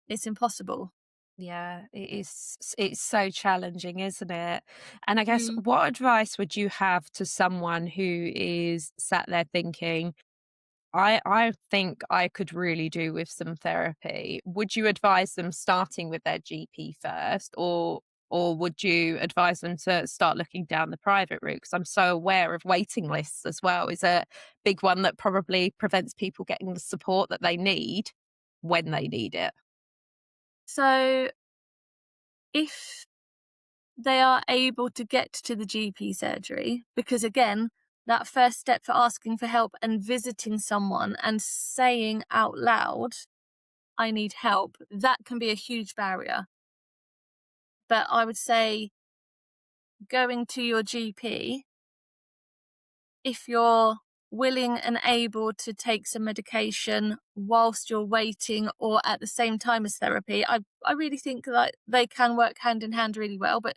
it's impossible. Yeah, it's so challenging, isn't it? And I guess, Mm. what advice would you have to someone who is sat there thinking, I think I could really do with some therapy. Would you advise them starting with their GP first, or would you advise them to start looking down the private route? Because I'm so aware of waiting lists as well is a big one that probably prevents people getting the support that they need when they need it. So if they are able to get to the GP surgery, because again, that first step for asking for help and visiting someone and saying out loud, I need help, that can be a huge barrier. But I would say going to your GP, if you're willing and able to take some medication whilst you're waiting or at the same time as therapy, I really think that they can work hand in hand really well. But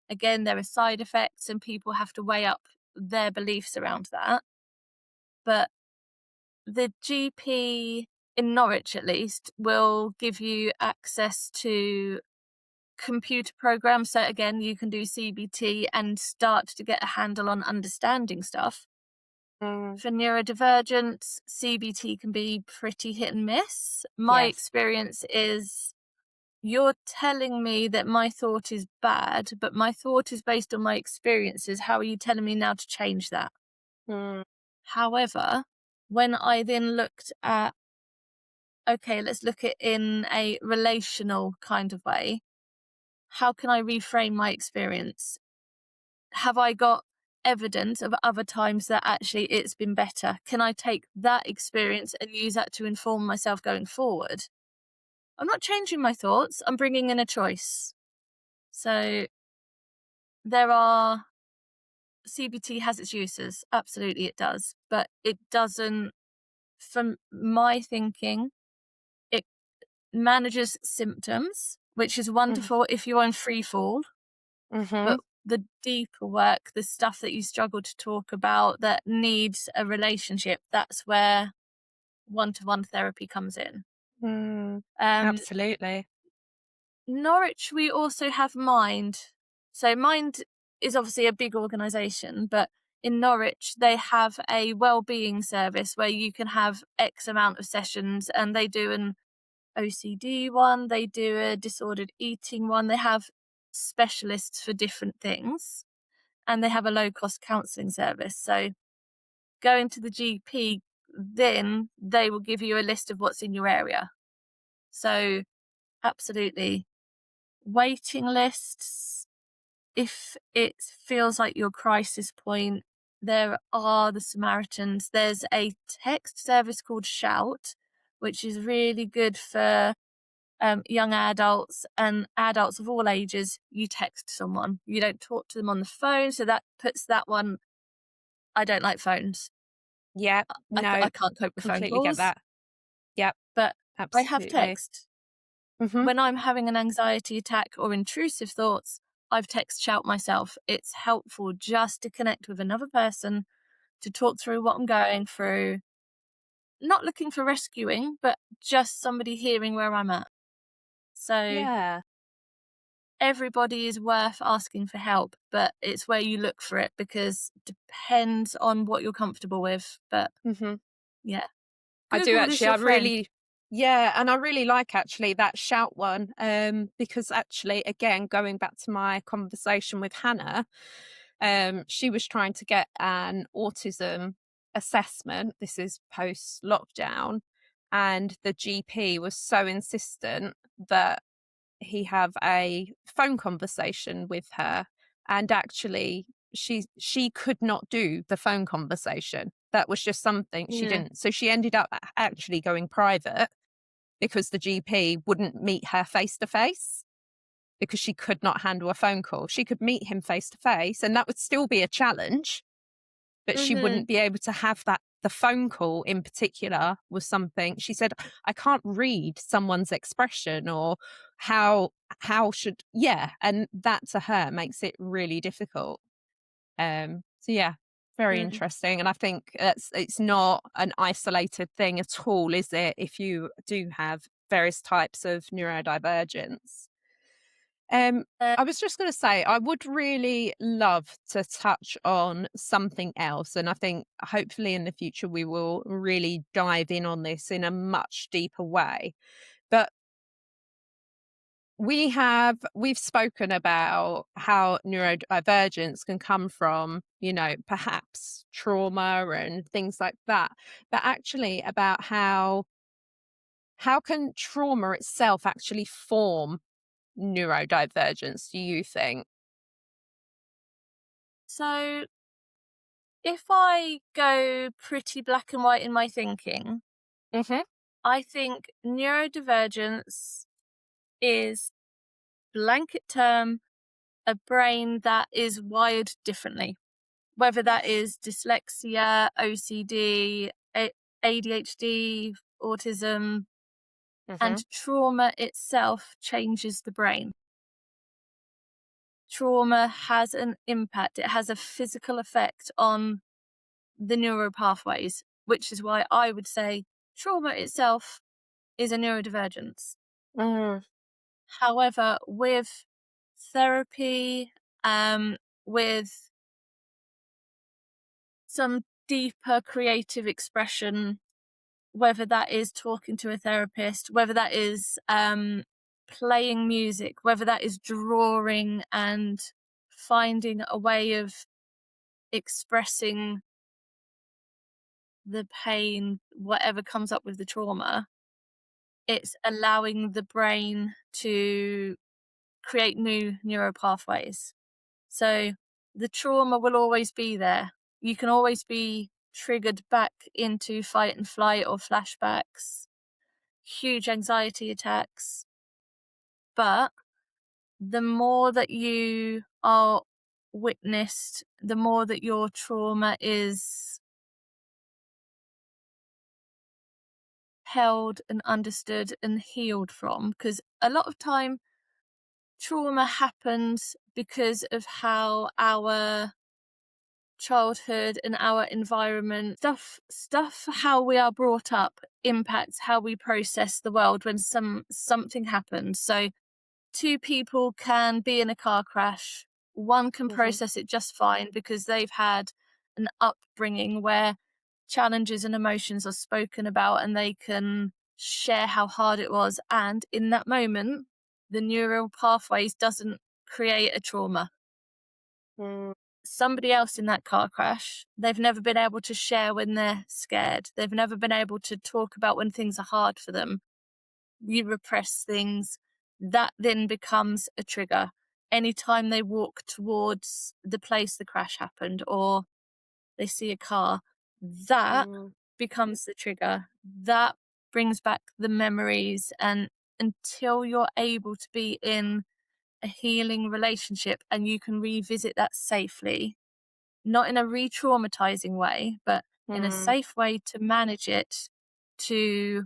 again, there are side effects and people have to weigh up their beliefs around that. But the GP in Norwich, at least, will give you access to computer programs. So again, you can do CBT and start to get a handle on understanding stuff. Mm. For neurodivergent, CBT can be pretty hit and miss. My Yes. experience is you're telling me that my thought is bad, but my thought is based on my experiences. How are you telling me now to change that? Mm. However, when I then looked at, okay, let's look at in a relational kind of way, how can I reframe my experience? Have I got evidence of other times that actually it's been better? Can I take that experience and use that to inform myself going forward? I'm not changing my thoughts, I'm bringing in a choice. So there are, CBT has its uses, absolutely it does, but it doesn't, from my thinking, it manages symptoms, which is Mm. wonderful if you're in free fall. Mhm. But the deeper work, the stuff that you struggle to talk about that needs a relationship, that's where one-to-one therapy comes in. Absolutely. Norwich, we also have Mind. So Mind is obviously a big organisation, but in Norwich they have a wellbeing service where you can have X amount of sessions, and they do an OCD one, they do a disordered eating one, they have specialists for different things, and they have a low-cost counselling service. So going to the GP, then they will give you a list of what's in your area. So absolutely. Waiting lists, if it feels like your crisis point, there are the Samaritans. There's a text service called Shout, which is really good for young adults and adults of all ages. You text someone, you don't talk to them on the phone, so that puts that one. I don't like phones. Yeah, I no, can't cope with phone completely get calls, that. Yep, but I have absolutely. text. Mhm. When I'm having an anxiety attack or intrusive thoughts, I've text Shout myself. It's helpful just to connect with another person, to talk through what I'm going through. Not looking for rescuing, but just somebody hearing where I'm at. So Yeah. everybody is worth asking for help, but it's where you look for it, because it depends on what you're comfortable with. But Mhm. yeah, I do Google is actually. your I friend. really, yeah, and I really like actually that Shout one, because actually, again, going back to my conversation with Hannah, she was trying to get an autism assessment. This is post lockdown, and the GP was so insistent that he have a phone conversation with her, and actually she could not do the phone conversation. That was just something she Yeah. didn't. So she ended up actually going private because the GP wouldn't meet her face to face because she could not handle a phone call. She could meet him face to face and that would still be a challenge, but she Mhm. wouldn't be able to have that. The phone call in particular was something she said, I can't read someone's expression or how should, yeah. And that to her makes it really difficult. So yeah, very Mm. interesting. And I think it's not an isolated thing at all, is it? If you do have various types of neurodivergence. Uh, I was just going to say, I would really love to touch on something else. And I think hopefully in the future, we will really dive in on this in a much deeper way. But we've spoken about how neurodivergence can come from, perhaps trauma and things like that. But actually about how can trauma itself actually form neurodivergence, do you think? so if I go pretty black and white in my thinking, Mhm. I think neurodivergence is, blanket term, a brain that is wired differently, whether that Yes. is dyslexia, OCD, ADHD, autism, Mhm. and trauma itself changes the brain. Trauma has an impact, it has a physical effect on the neural pathways, which is why I would say trauma itself is a neurodivergence. Mm. However, with therapy, with some deeper creative expression, whether that is talking to a therapist, whether that is playing music, whether that is drawing and finding a way of expressing the pain, whatever comes up with the trauma, it's allowing the brain to create new neural pathways. So the trauma will always be there. You can always be triggered back into fight and flight or flashbacks, huge anxiety attacks. But the more that you are witnessed, the more that your trauma is held and understood and healed from. Because a lot of time, trauma happened because of how our childhood and our environment stuff how we are brought up impacts how we process the world when something happens. So two people can be in a car crash. One can process it just fine because they've had an upbringing where challenges and emotions are spoken about and they can share how hard it was, and in that moment the neural pathways doesn't create a trauma. Somebody else in that car crash, they've never been able to share when they're scared. They've never been able to talk about when things are hard for them. You repress things. That then becomes a trigger. Anytime they walk towards the place the crash happened or they see a car, that becomes the trigger. That brings back the memories. And until you're able to be in a healing relationship and you can revisit that safely, not in a re-traumatizing way, but in a safe way to manage it, to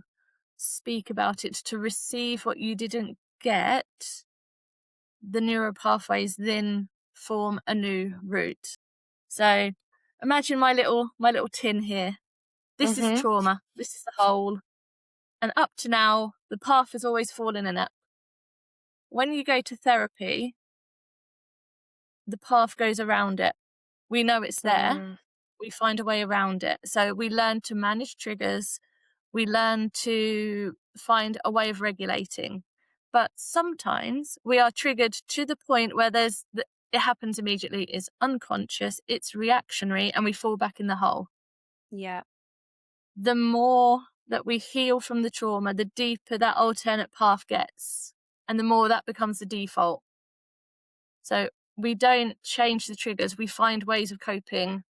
speak about it, to receive what you didn't get, the neural pathways then form a new route. So imagine my little tin here. This is trauma. This is the hole. And up to now, the path has always fallen in it. When you go to therapy, the path goes around it. We know it's there. We find a way around it. So we learn to manage triggers. We learn to find a way of regulating. But sometimes we are triggered to the point where it happens immediately, it's unconscious, it's reactionary, and we fall back in the hole. Yeah. The more that we heal from the trauma, the deeper that alternate path gets, and the more that becomes the default. So we don't change the triggers, we find ways of coping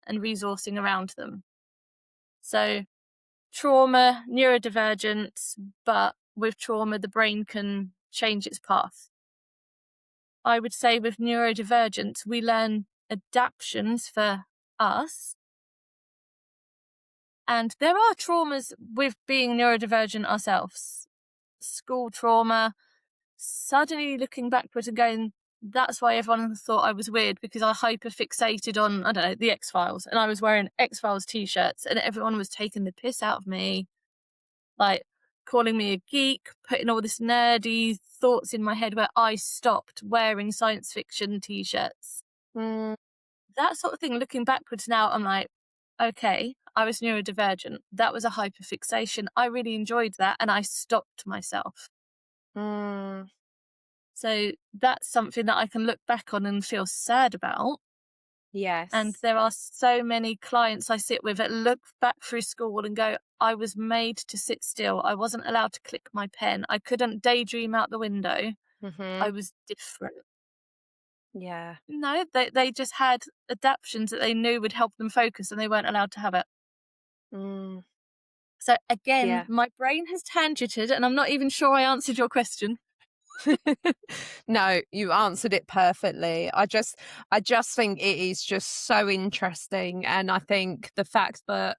and resourcing around them. So trauma, neurodivergent, but with trauma, the brain can change its path. I would say with neurodivergent, we learn adaptions for us. And there are traumas with being neurodivergent ourselves. School trauma, suddenly looking backwards and going, that's why everyone thought I was weird, because I hyper-fixated on, I don't know, the X-Files, and I was wearing X-Files t-shirts and everyone was taking the piss out of me, like calling me a geek, putting all this nerdy thoughts in my head where I stopped wearing science fiction t-shirts. That sort of thing, looking backwards now, I'm like, okay, I was neurodivergent. That was a hyperfixation. I really enjoyed that and I stopped myself. So that's something that I can look back on and feel sad about. Yes. And there are so many clients I sit with that look back through school and go, I was made to sit still. I wasn't allowed to click my pen. I couldn't daydream out the window. I was different. Yeah. No, they just had adaptions that they knew would help them focus and they weren't allowed to have it. So again, my brain has tangented and I'm not even sure I answered your question. No, you answered it perfectly. I just think it is just so interesting. And I think the fact that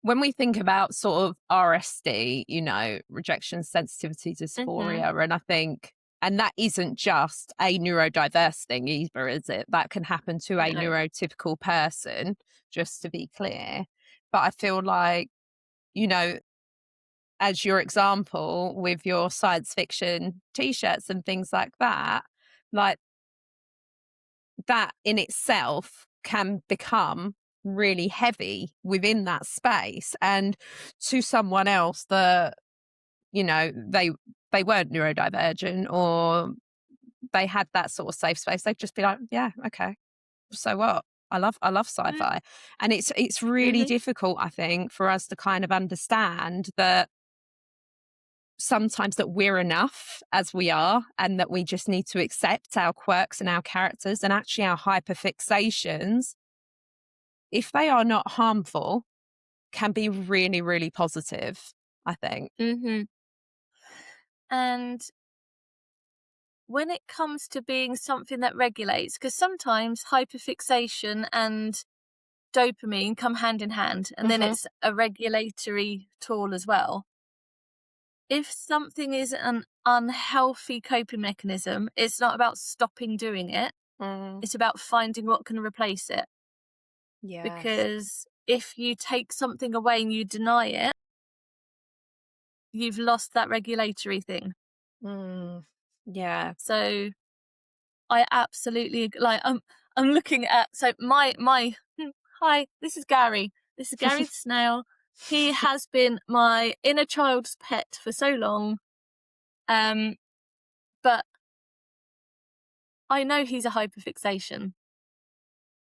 when we think about sort of RSD, you know, rejection sensitivity dysphoria, and I think, and that isn't just a neurodiverse thing either, is it? That can happen to a neurotypical person, just to be clear. But I feel like, you know, as your example with your science fiction t-shirts and things like that, like that in itself can become really heavy within that space. And to someone else that, you know, they weren't neurodivergent or they had that sort of safe space, they'd just be like, yeah, okay, so what? I love sci-fi. And it's really difficult, I think, for us to kind of understand that sometimes that we're enough as we are and that we just need to accept our quirks and our characters, and actually our hyperfixations, if they are not harmful, can be really, really positive, I think. And when it comes to being something that regulates, because sometimes hyperfixation and dopamine come hand in hand, and then it's a regulatory tool as well. if something is an unhealthy coping mechanism, it's not about stopping doing it. It's about finding what can replace it. Yes. Because if you take something away and you deny it, you've lost that regulatory thing. Yeah. So I absolutely I'm looking at, so my hi, this is Gary. This is Gary the snail. He has been my inner child's pet for so long. But I know he's a hyperfixation.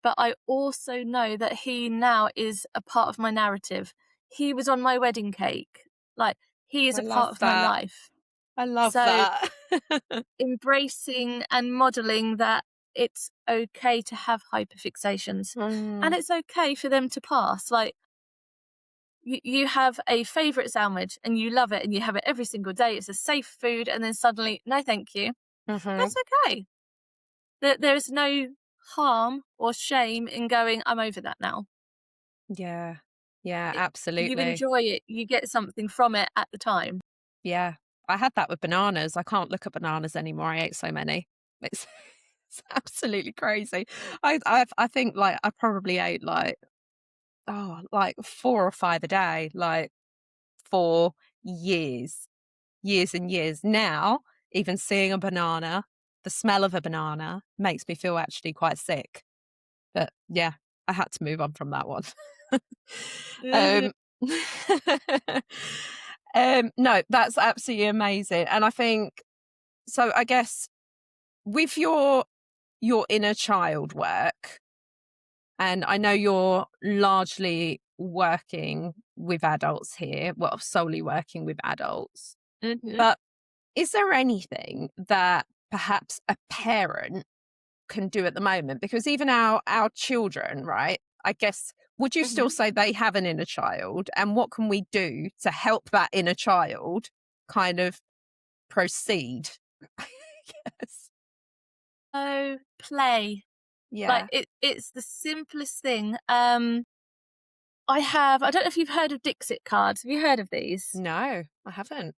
But I also know that he now is a part of my narrative. He was on my wedding cake. Like, he is I a love part of my that. life. I love So that. embracing and modeling that it's okay to have hyperfixations and it's okay for them to pass. Like, you have a favorite sandwich and you love it and you have it every single day. It's a safe food, and then suddenly, no, thank you. That's okay. There's no harm or shame in going, I'm over that now. Yeah. Yeah, You absolutely. enjoy it, you get something from it at the time. Yeah. I had that with bananas. I can't look at bananas anymore. I ate so many. It's it's absolutely crazy. I think like I probably ate like like 4 or 5 a day, like for years, years and years. Now, even seeing a banana, the smell of a banana makes me feel actually quite sick. But yeah, I had to move on from that one. Mhm. um, no, that's absolutely amazing. And I think so. I guess with your inner child work, and I know you're largely working with adults here, well, solely working with adults, Mhm. but is there anything that perhaps a parent can do at the moment? Because even our children, right? I guess, would you still Mhm. say they have an inner child? And what can we do to help that inner child kind of proceed? Yes. So, play. Like, Yeah. it's the simplest thing. I don't know if you've heard of Dixit cards. Have you heard of these? No, I haven't.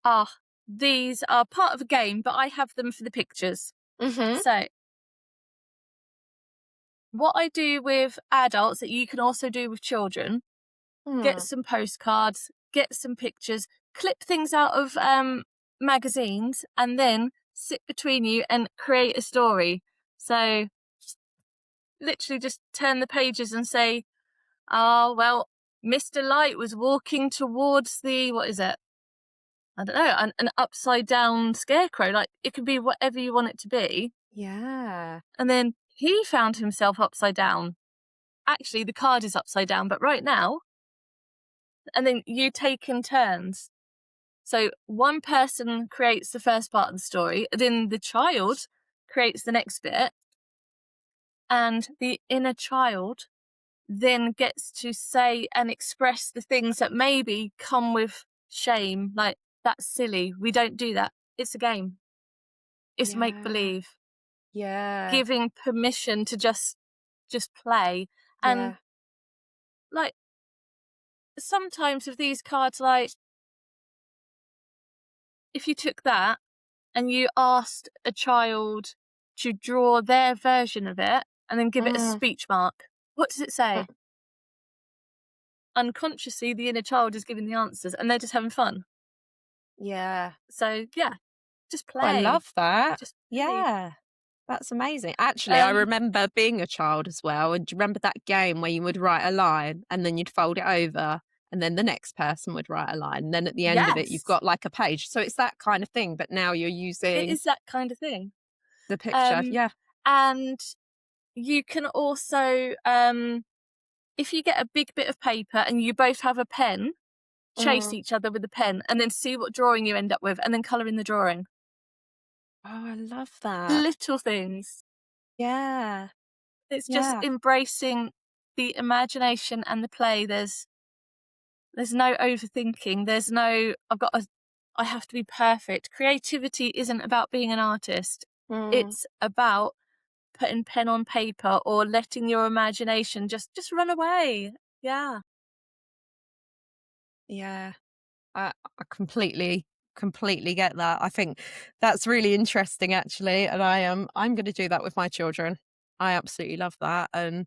Ah, these are part of a game, but I have them for the pictures. Mm-hmm. So, what I do with adults that you can also do with children, get Mm. some postcards, get some pictures, clip things out of magazines, and then sit between you and create a story. So, literally just turn the pages and say, oh, well, Mr. Light was walking towards the, what is it? I don't know, an upside down scarecrow. Like, it could be whatever you want it to be. Yeah. And then he found himself upside down. Actually, the card is upside down, but right now, and then you take in turns. So one person creates the first part of the story, then the child creates the next bit, and the inner child then gets to say and express the things that maybe come with shame, like, that's silly, we don't do that. It's a game. It's make Yeah. believe. Yeah. Giving permission to just play. And Yeah. like, sometimes with these cards, like, if you took that and you asked a child to draw their version of it and then give it a Mm. speech mark, what does it say? Unconsciously, the inner child is giving the answers and they're just having fun. Yeah. So yeah, just I play. love that. Just play. Yeah. That's amazing. Actually, I Um, remember being a child as well. And do you remember that game where you would write a line and then you'd fold it over and then the next person would write a line. And then at the end of it, you've yes, got like a page. So it's that kind of thing. But now you're it using is that kind of thing. the picture. Um, Yeah. and you can also, if you get a big bit of paper and you both have a pen, chase Mm. each other with the pen and then see what drawing you end up with and then colour in the drawing. Oh, I love that. Little things. Yeah. It's just Yeah. embracing the imagination and the play. There's no overthinking. There's no, I have to be perfect. Creativity isn't about being an artist. Mm. It's about putting pen on paper or letting your imagination just run away. Yeah. Yeah. I completely get that. I think that's really interesting, actually, and I'm going to do that with my children. I absolutely love that, and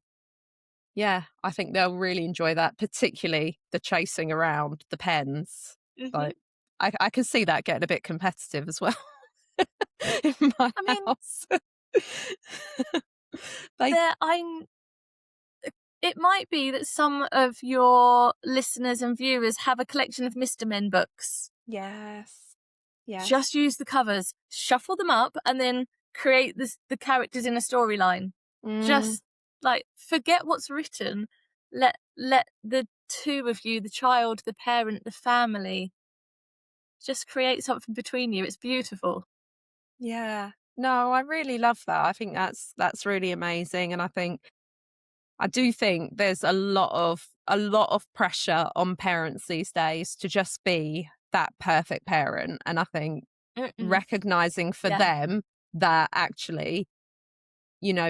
yeah, I think they'll really enjoy that, particularly the chasing around the pens. Hmm. Like, I can see that getting a bit competitive as well in my I mean, house. They there I'm it might be that some of your listeners and viewers have a collection of Mr. Men books. Yes. Yes. Just use the covers, shuffle them up, and then create the characters in a storyline. Mm, Just like forget what's written. Let the two of you, the child, the parent, the family, just create something between you. It's beautiful. yeah. No, I really love that. I think that's really amazing, and I do think there's a lot of pressure on parents these days to just be that perfect parent, and I think Mm-mm. recognizing for Yeah. them that actually,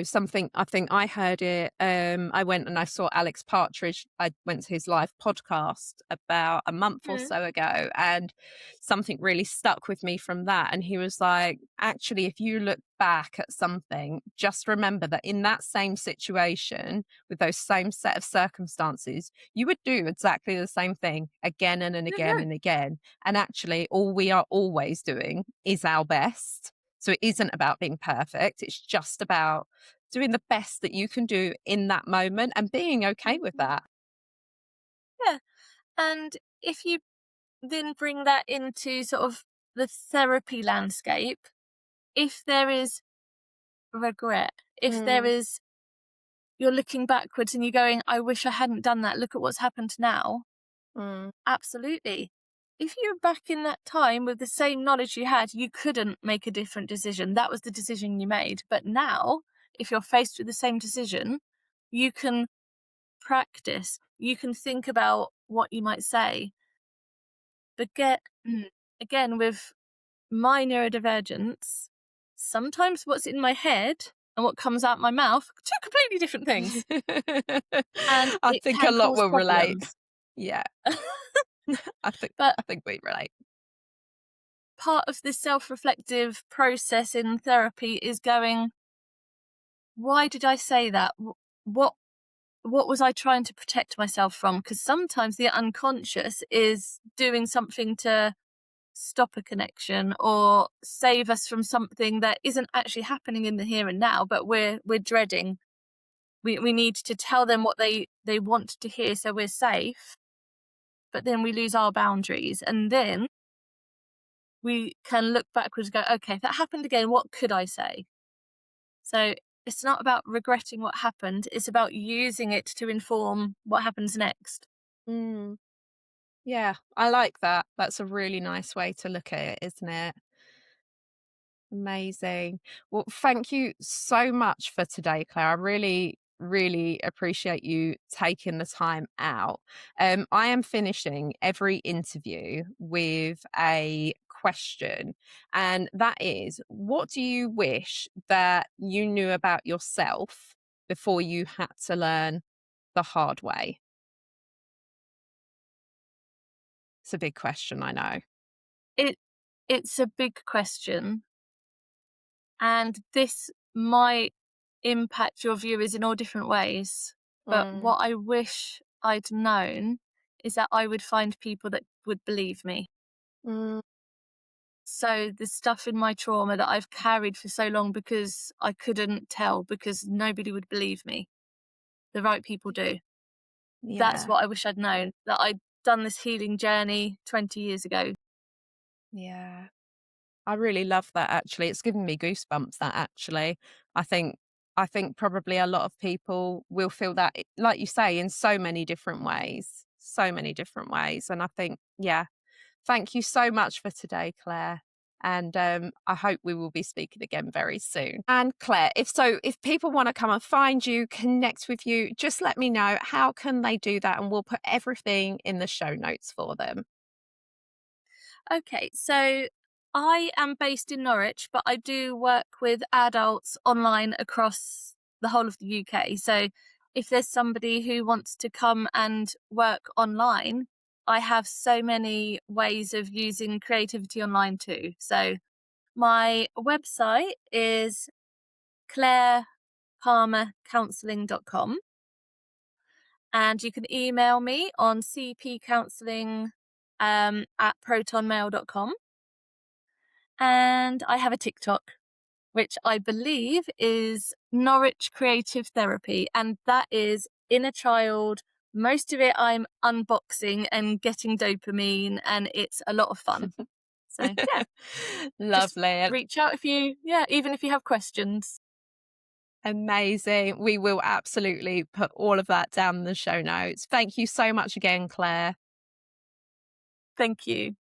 something, I think I heard it, I went and I saw Alex Partridge. I went to his live podcast about a month or Mm. so ago, and something really stuck with me from that. And he was like, actually, if you look back at something, just remember that in that same situation, with those same set of circumstances, you would do exactly the same thing again and again Mhm. and again. And actually, all we are always doing is our best. So it isn't about being perfect. It's just about doing the best that you can do in that moment and being okay with Mhm. that. Yeah. And if you then bring that into sort of the therapy landscape, if there is regret, if there Mm, is, you're looking backwards and you're going, I wish I hadn't done that. Look at what's happened now. mm, Absolutely. If you were back in that time with the same knowledge you had, you couldn't make a different decision. That was the decision you made. But now, if you're faced with the same decision, you can practice, you can think about what you might say. But again, with my neurodivergence, sometimes what's in my head and what comes out my mouth, two completely different things. And I it think a can lot cause will relate. problems. Yeah, I think But I think we relate. part of the self-reflective process in therapy is going, why did I say that? What what was I trying to protect myself from? Because sometimes the unconscious is doing something to stop a connection or save us from something that isn't actually happening in the here and now, but we're dreading. We need to tell them what they want to hear so we're safe, but then we lose our boundaries. And then we can look backwards and go, okay, if that happened again, what could I say? So it's not about regretting what happened, it's about using it to inform what happens next. Mm, yeah, I like that. That's a really nice way to look at it, isn't it? Amazing. Well, thank you so much for today, Claire. I really, really appreciate you taking the time out. I am finishing every interview with a question, and that is, what do you wish that you knew about yourself before you had to learn the hard way? It's a big question, I know. It it's a big question, and this might impact your viewers in all different ways. But Mm, what I wish I'd known is that I would find people that would believe me. mm, So the stuff in my trauma that I've carried for so long because I couldn't tell because nobody would believe me. The right people do. That's yeah, what I wish I'd known, that I'd done this healing journey 20 years ago. yeah. I really love that, actually. It's given me goosebumps, that, actually. I think I think probably a lot of people will feel that, like you say, in so many different ways. So many different ways. And I think, yeah, thank you so much for today, Claire. And I hope we will be speaking again very soon. And Claire, if people want to come and find you, connect with you, just let me know. How can they do that? And we'll put everything in the show notes for them. Okay, so I am based in Norwich, but I do work with adults online across the whole of the UK. So if there's somebody who wants to come and work online, I have so many ways of using creativity online too. So my website is clairepalmercounselling.com, and you can email me on cpcounselling at protonmail.com. And I have a TikTok, which I believe is Norwich Creative Therapy, and that is inner child. Most of it I'm unboxing and getting dopamine, and it's a lot of fun. So yeah, Lovely. just reach out even if you have questions. Amazing. We will absolutely put all of that down in the show notes. Thank you so much again, Claire. Thank you.